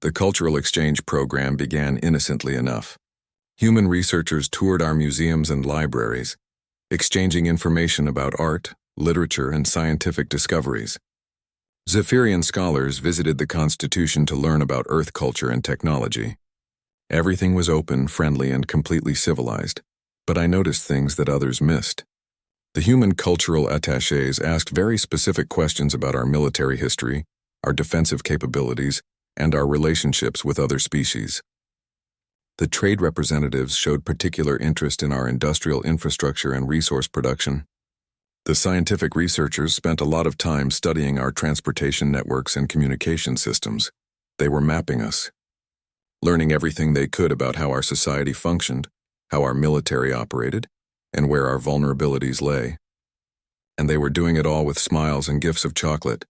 A: The cultural exchange program began innocently enough. Human researchers toured our museums and libraries, exchanging information about art, literature, and scientific discoveries. Zephyrian scholars visited the Constitution to learn about Earth culture and technology. Everything was open, friendly, and completely civilized, but I noticed things that others missed. The human cultural attachés asked very specific questions about our military history, our defensive capabilities, and our relationships with other species. The trade representatives showed particular interest in our industrial infrastructure and resource production. The scientific researchers spent a lot of time studying our transportation networks and communication systems. They were mapping us, learning everything they could about how our society functioned, how our military operated, and where our vulnerabilities lay. And they were doing it all with smiles and gifts of chocolate.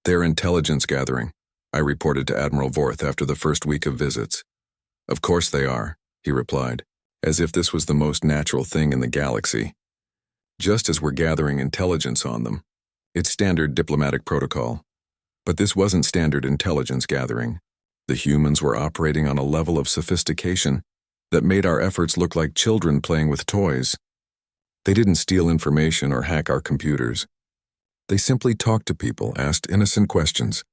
A: "They're intelligence gathering," I reported to Admiral Vorth after the first week of visits. "Of course they are," he replied, as if this was the most natural thing in the galaxy. "Just as we're gathering intelligence on them. It's standard diplomatic protocol. But this wasn't standard intelligence gathering. The humans were operating on a level of sophistication that made our efforts look like children playing with toys. They didn't steal information or hack our computers. They simply talked to people, asked innocent questions,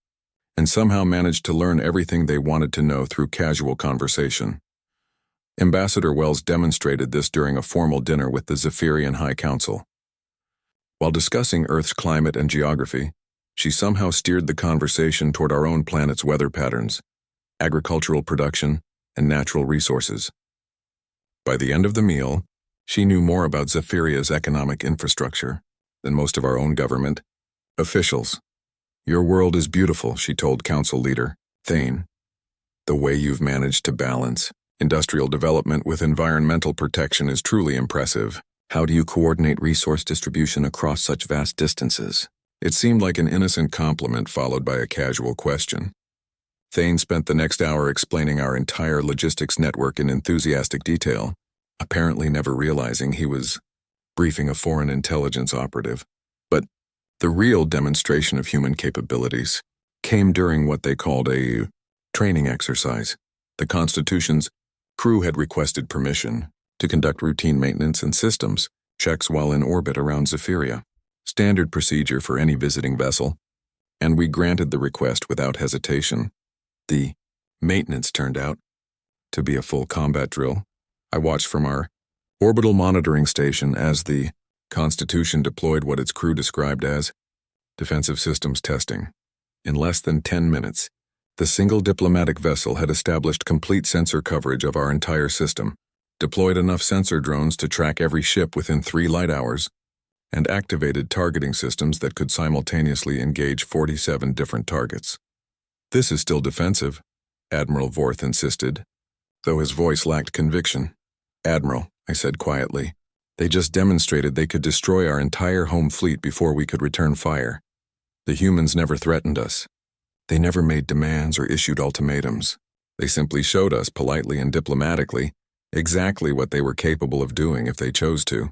A: and somehow managed to learn everything they wanted to know through casual conversation. Ambassador Wells demonstrated this during a formal dinner with the Zephyrian High Council. While discussing Earth's climate and geography, she somehow steered the conversation toward our own planet's weather patterns, agricultural production, and natural resources. By the end of the meal, she knew more about Zephyria's economic infrastructure than most of our own government officials. "Your world is beautiful," she told Council Leader Thane. "The way you've managed to balance industrial development with environmental protection is truly impressive. How do you coordinate resource distribution across such vast distances?" It seemed like an innocent compliment followed by a casual question. Thane spent the next hour explaining our entire logistics network in enthusiastic detail, apparently never realizing he was briefing a foreign intelligence operative. But the real demonstration of human capabilities came during what they called a training exercise. The Constitution's crew had requested permission to conduct routine maintenance and systems checks while in orbit around Zephyria, standard procedure for any visiting vessel, and we granted the request without hesitation. The maintenance turned out to be a full combat drill. I watched from our orbital monitoring station as the Constitution deployed what its crew described as defensive systems testing. In less than 10 minutes, the single diplomatic vessel had established complete sensor coverage of our entire system, deployed enough sensor drones to track every ship within 3 light hours, and activated targeting systems that could simultaneously engage 47 different targets. "This is still defensive," Admiral Vorth insisted, though his voice lacked conviction. "Admiral," I said quietly, "they just demonstrated they could destroy our entire home fleet before we could return fire. The humans never threatened us. They never made demands or issued ultimatums. They simply showed us politely and diplomatically exactly what they were capable of doing if they chose to.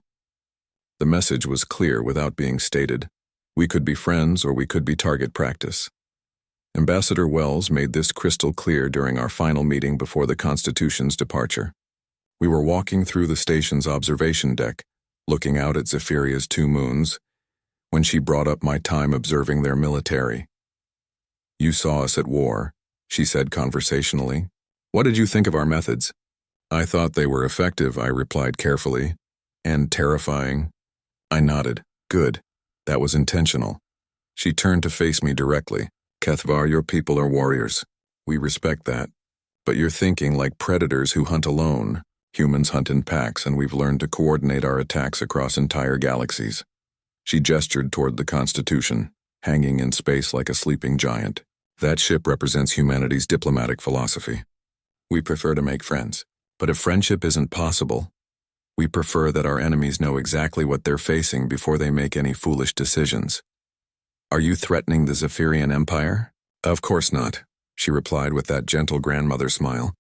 A: The message was clear without being stated. We could be friends or we could be target practice." Ambassador Wells made this crystal clear during our final meeting before the Constitution's departure. We were walking through the station's observation deck, looking out at Zephyria's 2 moons, when she brought up my time observing their military. "You saw us at war," she said conversationally. "What did you think of our methods?" "I thought they were effective," I replied carefully. "And terrifying." I nodded. "Good. That was intentional." She turned to face me directly. "Kethvar, your people are warriors. We respect that. But you're thinking like predators who hunt alone. Humans hunt in packs, and we've learned to coordinate our attacks across entire galaxies." She gestured toward the Constitution, hanging in space like a sleeping giant. "That ship represents humanity's diplomatic philosophy. We prefer to make friends. But if friendship isn't possible, we prefer that our enemies know exactly what they're facing before they make any foolish decisions." "Are you threatening the Zephyrian Empire?" "Of course not," she replied with that gentle grandmother smile.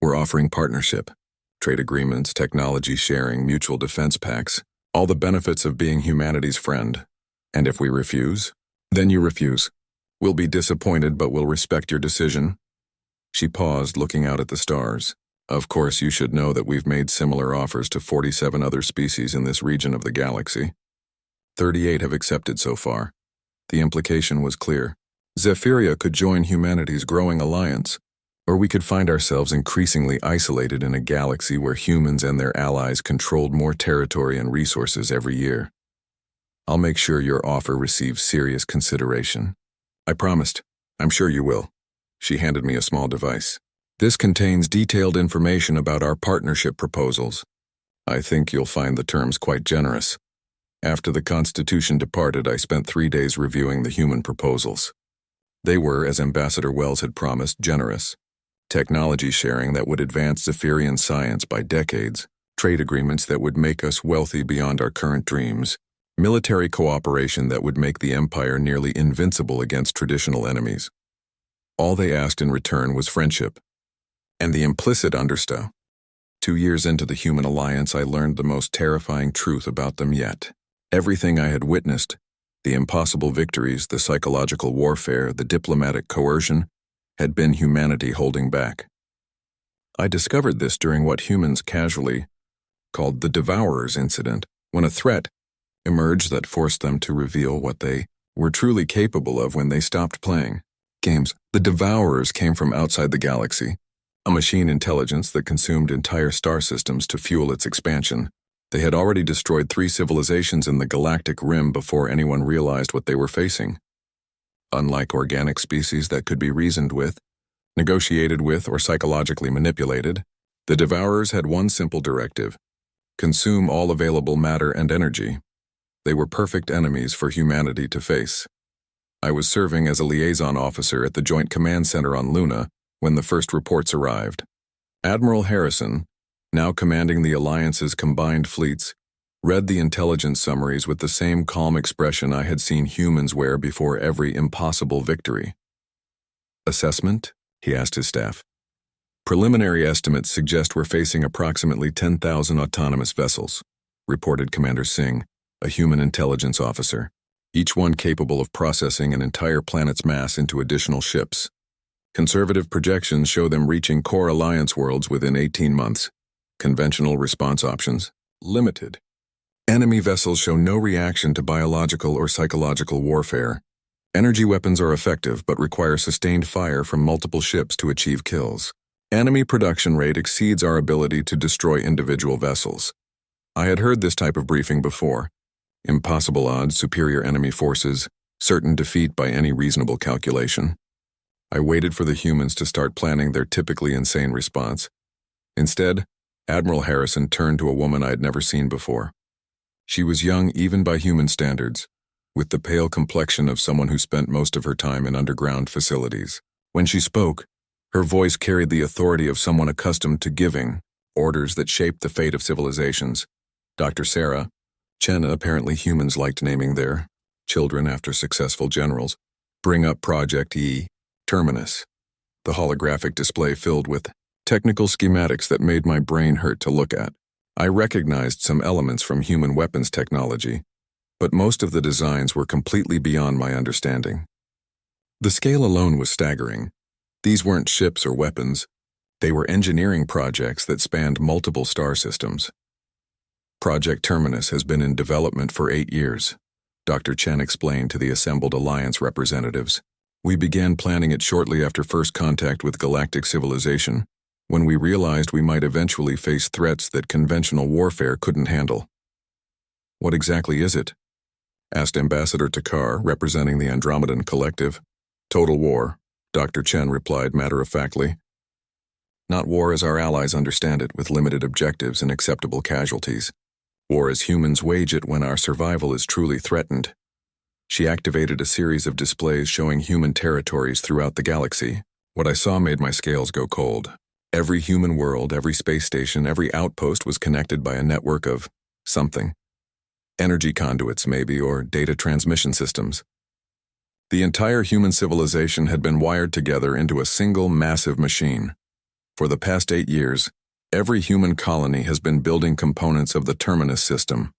A: "We're offering partnership, trade agreements, technology sharing, mutual defense pacts, all the benefits of being humanity's friend. And if we refuse, then you refuse. We'll be disappointed, but we'll respect your decision." She paused, looking out at the stars. "Of course, you should know that we've made similar offers to 47 other species in this region of the galaxy. 38 have accepted so far." The implication was clear. Zephyria could join humanity's growing alliance, or we could find ourselves increasingly isolated in a galaxy where humans and their allies controlled more territory and resources every year. "I'll make sure your offer receives serious consideration." "I promised. I'm sure you will." She handed me a small device. "This contains detailed information about our partnership proposals. I think you'll find the terms quite generous." After the Constitution departed, I spent 3 days reviewing the human proposals. They were, as Ambassador Wells had promised, generous. Technology sharing that would advance Zephyrian science by decades, trade agreements that would make us wealthy beyond our current dreams, Military cooperation that would make the Empire nearly invincible against traditional enemies. All they asked in return was friendship. And the implicit understow. 2 years into the human alliance, I learned the most terrifying truth about them yet. Everything I had witnessed, the impossible victories, the psychological warfare, the diplomatic coercion, had been humanity holding back. I discovered this during what humans casually called the Devourers incident, when a threat emerged that forced them to reveal what they were truly capable of when they stopped playing games. The Devourers came from outside the galaxy, a machine intelligence that consumed entire star systems to fuel its expansion. They had already destroyed 3 civilizations in the galactic rim before anyone realized what they were facing. Unlike organic species that could be reasoned with, negotiated with, or psychologically manipulated, the Devourers had one simple directive: consume all available matter and energy. They were perfect enemies for humanity to face. I was serving as a liaison officer at the Joint Command Center on Luna when the first reports arrived. Admiral Harrison, now commanding the Alliance's combined fleets, read the intelligence summaries with the same calm expression I had seen humans wear before every impossible victory. Assessment? He asked his staff. Preliminary estimates suggest we're facing approximately 10,000 autonomous vessels, reported Commander Singh, a human intelligence officer, each one capable of processing an entire planet's mass into additional ships. Conservative projections show them reaching core alliance worlds within 18 months. Conventional response options, limited. Enemy vessels show no reaction to biological or psychological warfare. Energy weapons are effective but require sustained fire from multiple ships to achieve kills. Enemy production rate exceeds our ability to destroy individual vessels. I had heard this type of briefing before. Impossible odds, superior enemy forces, certain defeat by any reasonable calculation. I waited for the humans to start planning their typically insane response. Instead, Admiral Harrison turned to a woman I had never seen before. She was young even by human standards, with the pale complexion of someone who spent most of her time in underground facilities. When she spoke, her voice carried the authority of someone accustomed to giving orders that shaped the fate of civilizations. Dr. Sarah Chen, apparently humans liked naming their children after successful generals, bring up Project E. Terminus, the holographic display filled with technical schematics that made my brain hurt to look at. I recognized some elements from human weapons technology, but most of the designs were completely beyond my understanding. The scale alone was staggering. These weren't ships or weapons. They were engineering projects that spanned multiple star systems. Project Terminus has been in development for 8 years, Dr. Chen explained to the assembled Alliance representatives. We began planning it shortly after first contact with galactic civilization, when we realized we might eventually face threats that conventional warfare couldn't handle. What exactly is it? Asked Ambassador Takar, representing the Andromedan Collective. Total war, Dr. Chen replied matter-of-factly. Not war as our allies understand it, with limited objectives and acceptable casualties. War as humans wage it when our survival is truly threatened. She activated a series of displays showing human territories throughout the galaxy. What I saw made my scales go cold. Every human world, every space station, every outpost was connected by a network of something. Energy conduits, maybe, or data transmission systems. The entire human civilization had been wired together into a single massive machine. For the past 8 years, every human colony has been building components of the Terminus system,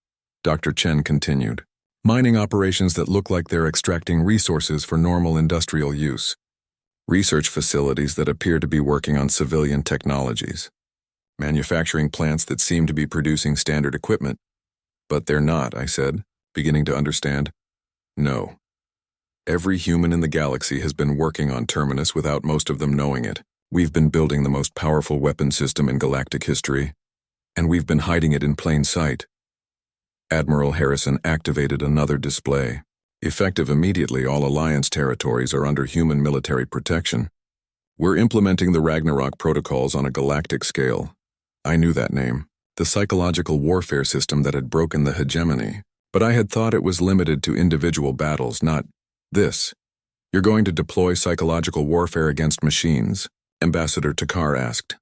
A: Dr. Chen continued. Mining operations that look like they're extracting resources for normal industrial use. Research facilities that appear to be working on civilian technologies. Manufacturing plants that seem to be producing standard equipment. But they're not, I said, beginning to understand. No. Every human in the galaxy has been working on Terminus without most of them knowing it. We've been building the most powerful weapon system in galactic history, and we've been hiding it in plain sight. Admiral Harrison activated another display. Effective immediately, all Alliance territories are under human military protection. We're implementing the Ragnarok protocols on a galactic scale. I knew that name, the psychological warfare system that had broken the hegemony, but I had thought it was limited to individual battles, not this. You're going to deploy psychological warfare against machines, Ambassador Takar asked.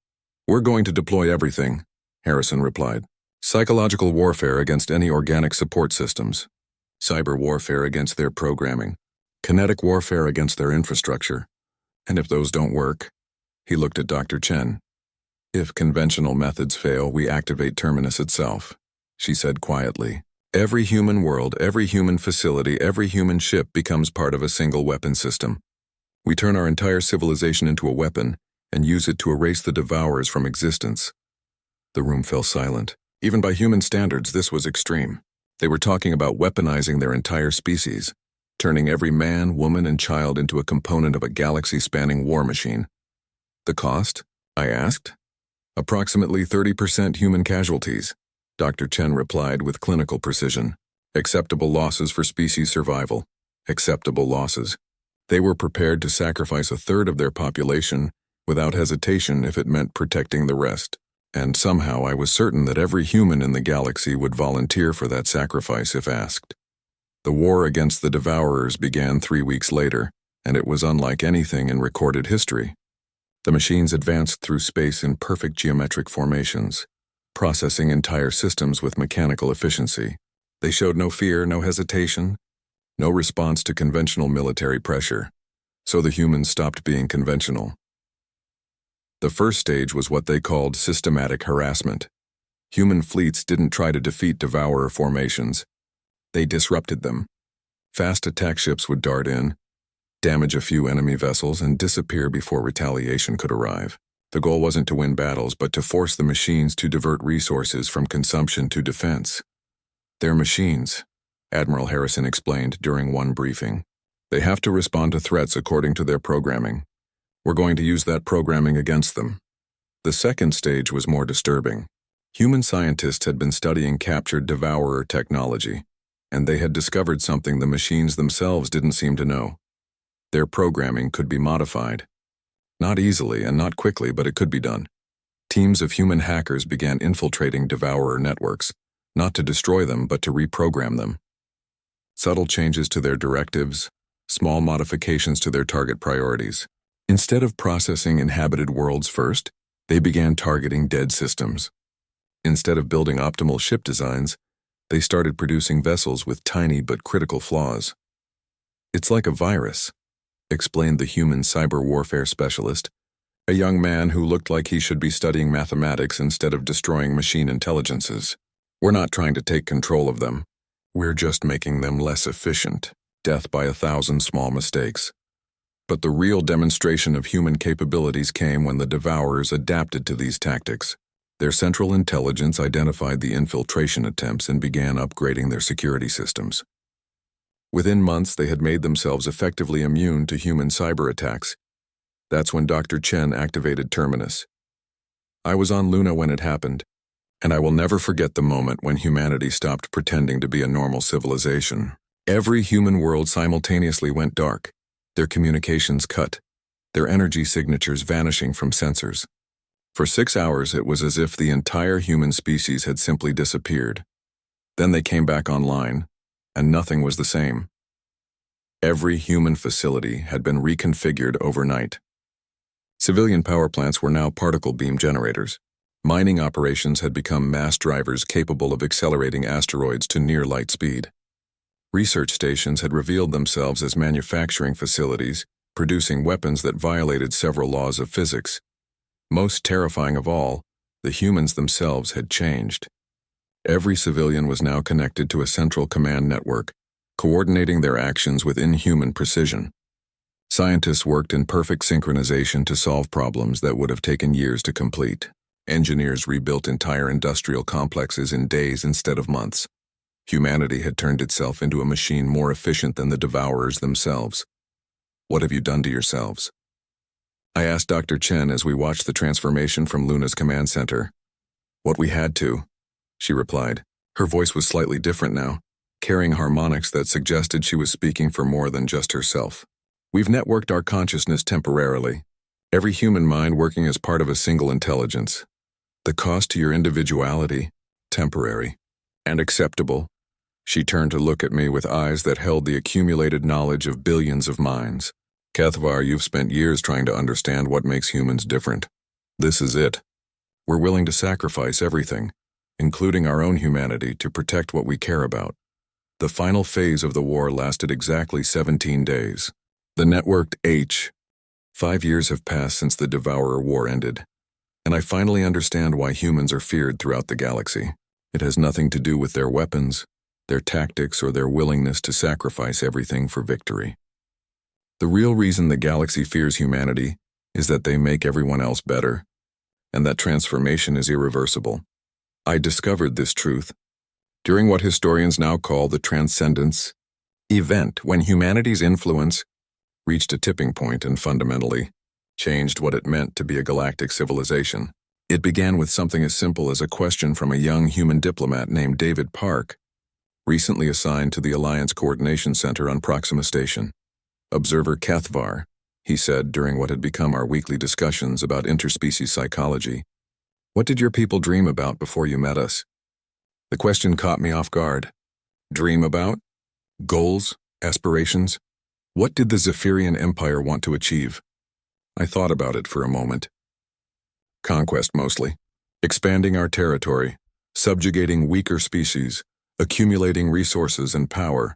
A: We're going to deploy everything, Harrison replied. Psychological warfare against any organic support systems. cyber warfare against their programming, kinetic warfare against their infrastructure. And if those don't work, he looked at Dr. Chen. If conventional methods fail, we activate Terminus itself, she said quietly. Every human world, every human facility, every human ship becomes part of a single weapon system. We turn our entire civilization into a weapon and use it to erase the devourers from existence. The room fell silent. Even by human standards, this was extreme. They were talking about weaponizing their entire species, turning every man, woman, and child into a component of a galaxy-spanning war machine. The cost? I asked. Approximately 30% human casualties, Dr. Chen replied with clinical precision. Acceptable losses for species survival. Acceptable losses. They were prepared to sacrifice a third of their population without hesitation if it meant protecting the rest. And somehow I was certain that every human in the galaxy would volunteer for that sacrifice if asked. The war against the Devourers began 3 weeks later, and it was unlike anything in recorded history. The machines advanced through space in perfect geometric formations, processing entire systems with mechanical efficiency. They showed no fear, no hesitation, no response to conventional military pressure. So the humans stopped being conventional. The first stage was what they called systematic harassment. Human fleets didn't try to defeat Devourer formations. They disrupted them. Fast attack ships would dart in, damage a few enemy vessels, and disappear before retaliation could arrive. The goal wasn't to win battles, but to force the machines to divert resources from consumption to defense. They're machines, Admiral Harrison explained during one briefing. They have to respond to threats according to their programming. We're going to use that programming against them. The second stage was more disturbing. Human scientists had been studying captured Devourer technology, and they had discovered something the machines themselves didn't seem to know. Their programming could be modified. Not easily and not quickly, but it could be done. Teams of human hackers began infiltrating Devourer networks, not to destroy them, but to reprogram them. Subtle changes to their directives, small modifications to their target priorities. Instead of processing inhabited worlds first, they began targeting dead systems. Instead of building optimal ship designs, they started producing vessels with tiny but critical flaws. It's like a virus, explained the human cyber warfare specialist, a young man who looked like he should be studying mathematics instead of destroying machine intelligences. We're not trying to take control of them. We're just making them less efficient, death by 1,000 small mistakes. But the real demonstration of human capabilities came when the Devourers adapted to these tactics. Their central intelligence identified the infiltration attempts and began upgrading their security systems. Within months, they had made themselves effectively immune to human cyber attacks. That's when Dr. Chen activated Terminus. I was on Luna when it happened, and I will never forget the moment when humanity stopped pretending to be a normal civilization. Every human world simultaneously went dark. Their communications cut, their energy signatures vanishing from sensors. For 6 hours, it was as if the entire human species had simply disappeared. Then they came back online, and nothing was the same. Every human facility had been reconfigured overnight. Civilian power plants were now particle beam generators. Mining operations had become mass drivers capable of accelerating asteroids to near light speed. Research stations had revealed themselves as manufacturing facilities, producing weapons that violated several laws of physics. Most terrifying of all, the humans themselves had changed. Every civilian was now connected to a central command network, coordinating their actions with inhuman precision. Scientists worked in perfect synchronization to solve problems that would have taken years to complete. Engineers rebuilt entire industrial complexes in days instead of months. Humanity had turned itself into a machine more efficient than the Devourers themselves. What have you done to yourselves? I asked Dr. Chen as we watched the transformation from Luna's command center. What we had to, she replied. Her voice was slightly different now, carrying harmonics that suggested she was speaking for more than just herself. We've networked our consciousness temporarily, every human mind working as part of a single intelligence. The cost to your individuality, temporary, and acceptable. She turned to look at me with eyes that held the accumulated knowledge of billions of minds. Kethvar, you've spent years trying to understand what makes humans different. This is it. We're willing to sacrifice everything, including our own humanity, to protect what we care about. The final phase of the war lasted exactly 17 days. The networked H. 5 years have passed since the Devourer War ended, and I finally understand why humans are feared throughout the galaxy. It has nothing to do with their weapons, their tactics, or their willingness to sacrifice everything for victory. The real reason the galaxy fears humanity is that they make everyone else better, and that transformation is irreversible. I discovered this truth during what historians now call the Transcendence event, when humanity's influence reached a tipping point and fundamentally changed what it meant to be a galactic civilization. It began with something as simple as a question from a young human diplomat named David Park, recently assigned to the Alliance Coordination Center on Proxima Station. "Observer Kethvar," he said during what had become our weekly discussions about interspecies psychology, "what did your people dream about before you met us?" The question caught me off guard. Dream about? Goals? Aspirations? What did the Zephyrian Empire want to achieve? I thought about it for a moment. Conquest mostly. Expanding our territory, subjugating weaker species, accumulating resources and power.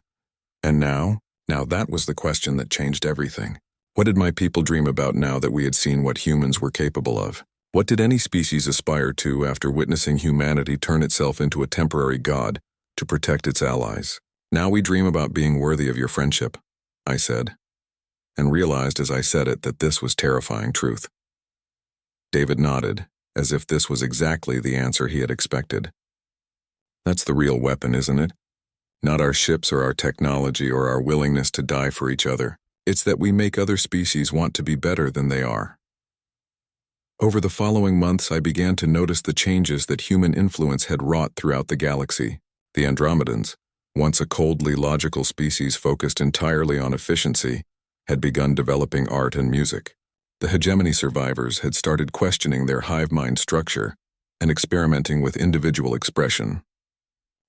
A: And now that was the question that changed everything. What did my people dream about now that we had seen what humans were capable of? What did any species aspire to after witnessing humanity turn itself into a temporary god to protect its allies? "Now we dream about being worthy of your friendship," I said, and realized as I said it that this was terrifying truth. David nodded, as if this was exactly the answer he had expected. "That's the real weapon, isn't it? Not our ships or our technology or our willingness to die for each other. It's that we make other species want to be better than they are." Over the following months, I began to notice the changes that human influence had wrought throughout the galaxy. The Andromedans, once a coldly logical species focused entirely on efficiency, had begun developing art and music. The hegemony survivors had started questioning their hive mind structure and experimenting with individual expression.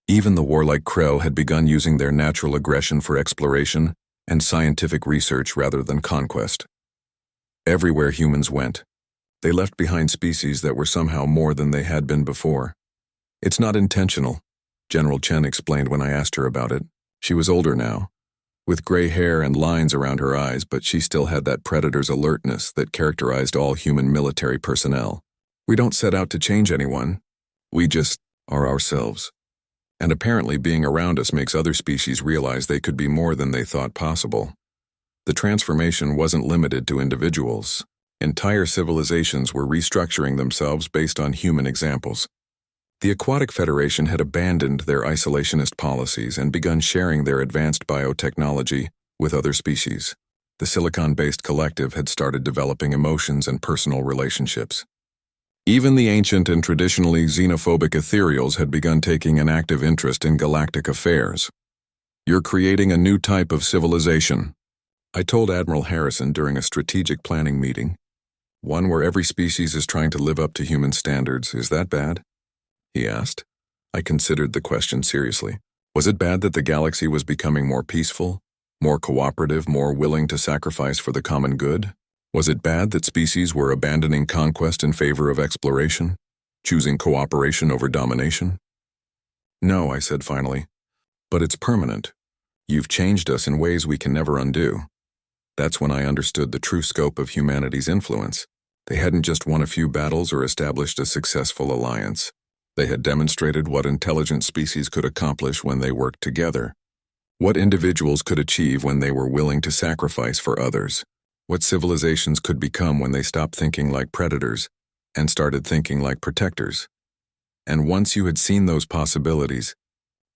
A: Even the warlike Krell had begun using their natural aggression for exploration and scientific research rather than conquest. Everywhere humans went, they left behind species that were somehow more than they had been before. "It's not intentional," General Chen explained when I asked her about it. She was older now, with gray hair and lines around her eyes, but she still had that predator's alertness that characterized all human military personnel. "We don't set out to change anyone. We just are ourselves. And apparently being around us makes other species realize they could be more than they thought possible." The transformation wasn't limited to individuals. Entire civilizations were restructuring themselves based on human examples. The Aquatic Federation had abandoned their isolationist policies and begun sharing their advanced biotechnology with other species. The silicon-based collective had started developing emotions and personal relationships. Even the ancient and traditionally xenophobic ethereals had begun taking an active interest in galactic affairs. "You're creating a new type of civilization," I told Admiral Harrison during a strategic planning meeting. "One where every species is trying to live up to human standards. Is that bad?" he asked. I considered the question seriously. Was it bad that the galaxy was becoming more peaceful, more cooperative, more willing to sacrifice for the common good? Was it bad that species were abandoning conquest in favor of exploration, choosing cooperation over domination? "No," I said finally, "but it's permanent. You've changed us in ways we can never undo." That's when I understood the true scope of humanity's influence. They hadn't just won a few battles or established a successful alliance. They had demonstrated what intelligent species could accomplish when they worked together, what individuals could achieve when they were willing to sacrifice for others, what civilizations could become when they stopped thinking like predators and started thinking like protectors. And once you had seen those possibilities,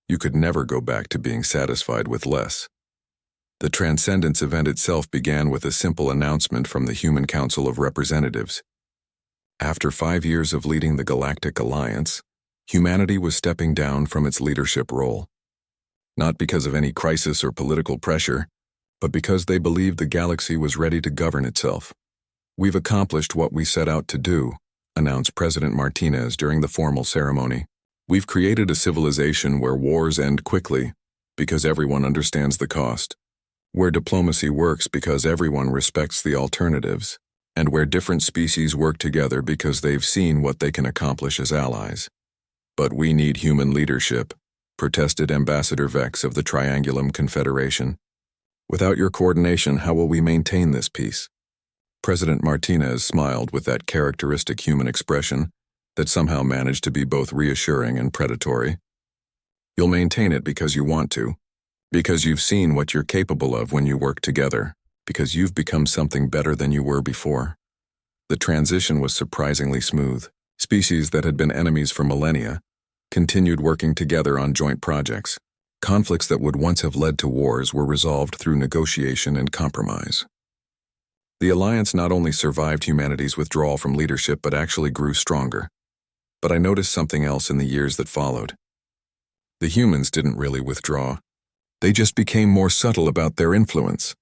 A: you could never go back to being satisfied with less. The Transcendence event itself began with a simple announcement from the Human Council of Representatives. After 5 years of leading the Galactic Alliance, humanity was stepping down from its leadership role. Not because of any crisis or political pressure, but because they believed the galaxy was ready to govern itself. "We've accomplished what we set out to do," announced President Martinez during the formal ceremony. "We've created a civilization where wars end quickly because everyone understands the cost, where diplomacy works because everyone respects the alternatives, and where different species work together because they've seen what they can accomplish as allies. But we need human leadership, protested Ambassador Vex of the Triangulum Confederation. Without your coordination, how will we maintain this peace? President Martinez smiled with that characteristic human expression that somehow managed to be both reassuring and predatory. You'll maintain it because you want to, because you've seen what you're capable of when you work together, because you've become something better than you were before. The transition was surprisingly smooth. Species that had been enemies for millennia continued working together on joint projects. Conflicts that would once have led to wars were resolved through negotiation and compromise. The alliance not only survived humanity's withdrawal from leadership but actually grew stronger. But I noticed something else in the years that followed. The humans didn't really withdraw. They just became more subtle about their influence.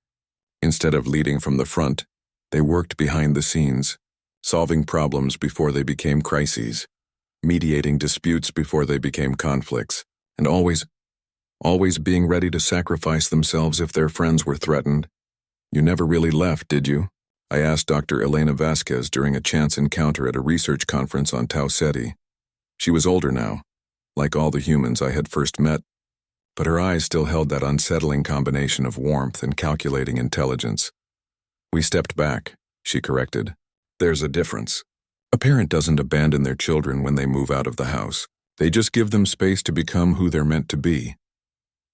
A: Instead of leading from the front, they worked behind the scenes, solving problems before they became crises, mediating disputes before they became conflicts, and always being ready to sacrifice themselves if their friends were threatened. You never really left, did you? I asked Dr. Elena Vasquez during a chance encounter at a research conference on Tau Ceti. She was older now, like all the humans I had first met, but her eyes still held that unsettling combination of warmth and calculating intelligence. We stepped back, she corrected. There's a difference. A parent doesn't abandon their children when they move out of the house. They just give them space to become who they're meant to be.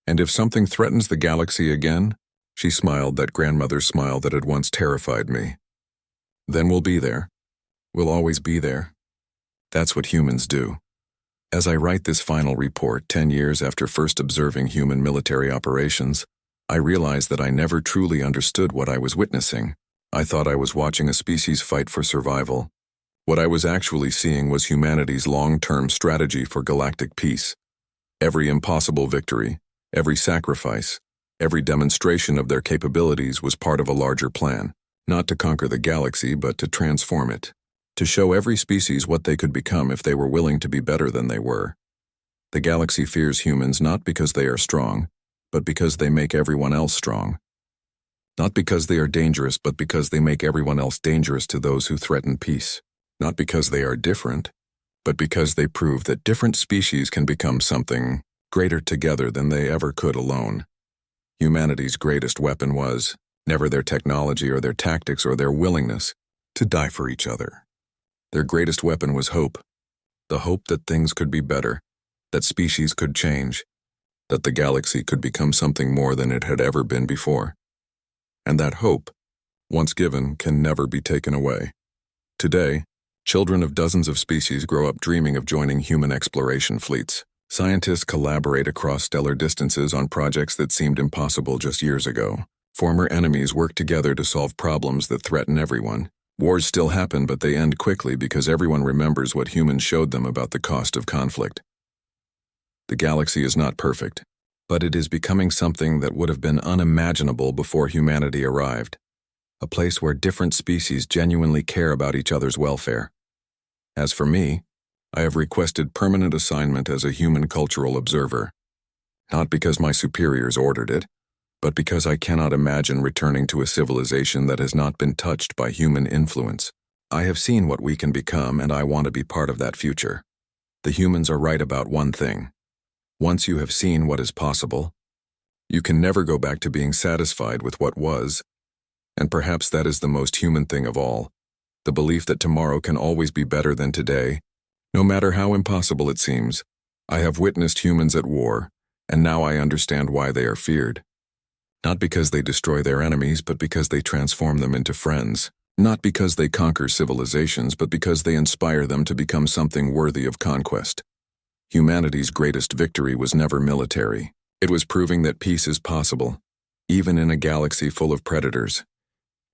A: And if something threatens the galaxy again, she smiled that grandmother's smile that had once terrified me. Then we'll be there. We'll always be there. That's what humans do. As I write this final report 10 years after first observing human military operations, I realize that I never truly understood what I was witnessing. I thought I was watching a species fight for survival. What I was actually seeing was humanity's long-term strategy for galactic peace. Every impossible victory, every sacrifice, every demonstration of their capabilities was part of a larger plan, not to conquer the galaxy but to transform it, to show every species what they could become if they were willing to be better than they were. The galaxy fears humans not because they are strong, but because they make everyone else strong. Not because they are dangerous, but because they make everyone else dangerous to those who threaten peace. Not because they are different, but because they prove that different species can become something greater together than they ever could alone. Humanity's greatest weapon was never their technology or their tactics or their willingness to die for each other. Their greatest weapon was hope. The hope that things could be better, that species could change, that the galaxy could become something more than it had ever been before. And that hope, once given, can never be taken away. Today, children of dozens of species grow up dreaming of joining human exploration fleets. Scientists collaborate across stellar distances on projects that seemed impossible just years ago. Former enemies work together to solve problems that threaten everyone. Wars still happen, but they end quickly because everyone remembers what humans showed them about the cost of conflict. The galaxy is not perfect, but it is becoming something that would have been unimaginable before humanity arrived. A place where different species genuinely care about each other's welfare. As for me, I have requested permanent assignment as a human cultural observer. Not because my superiors ordered it, but because I cannot imagine returning to a civilization that has not been touched by human influence. I have seen what we can become, and I want to be part of that future. The humans are right about one thing. Once you have seen what is possible, you can never go back to being satisfied with what was, and perhaps that is the most human thing of all, the belief that tomorrow can always be better than today, no matter how impossible it seems. I have witnessed humans at war, and now I understand why they are feared. Not because they destroy their enemies, but because they transform them into friends. Not because they conquer civilizations, but because they inspire them to become something worthy of conquest. Humanity's greatest victory was never military. It was proving that peace is possible, even in a galaxy full of predators.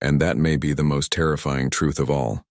A: And that may be the most terrifying truth of all.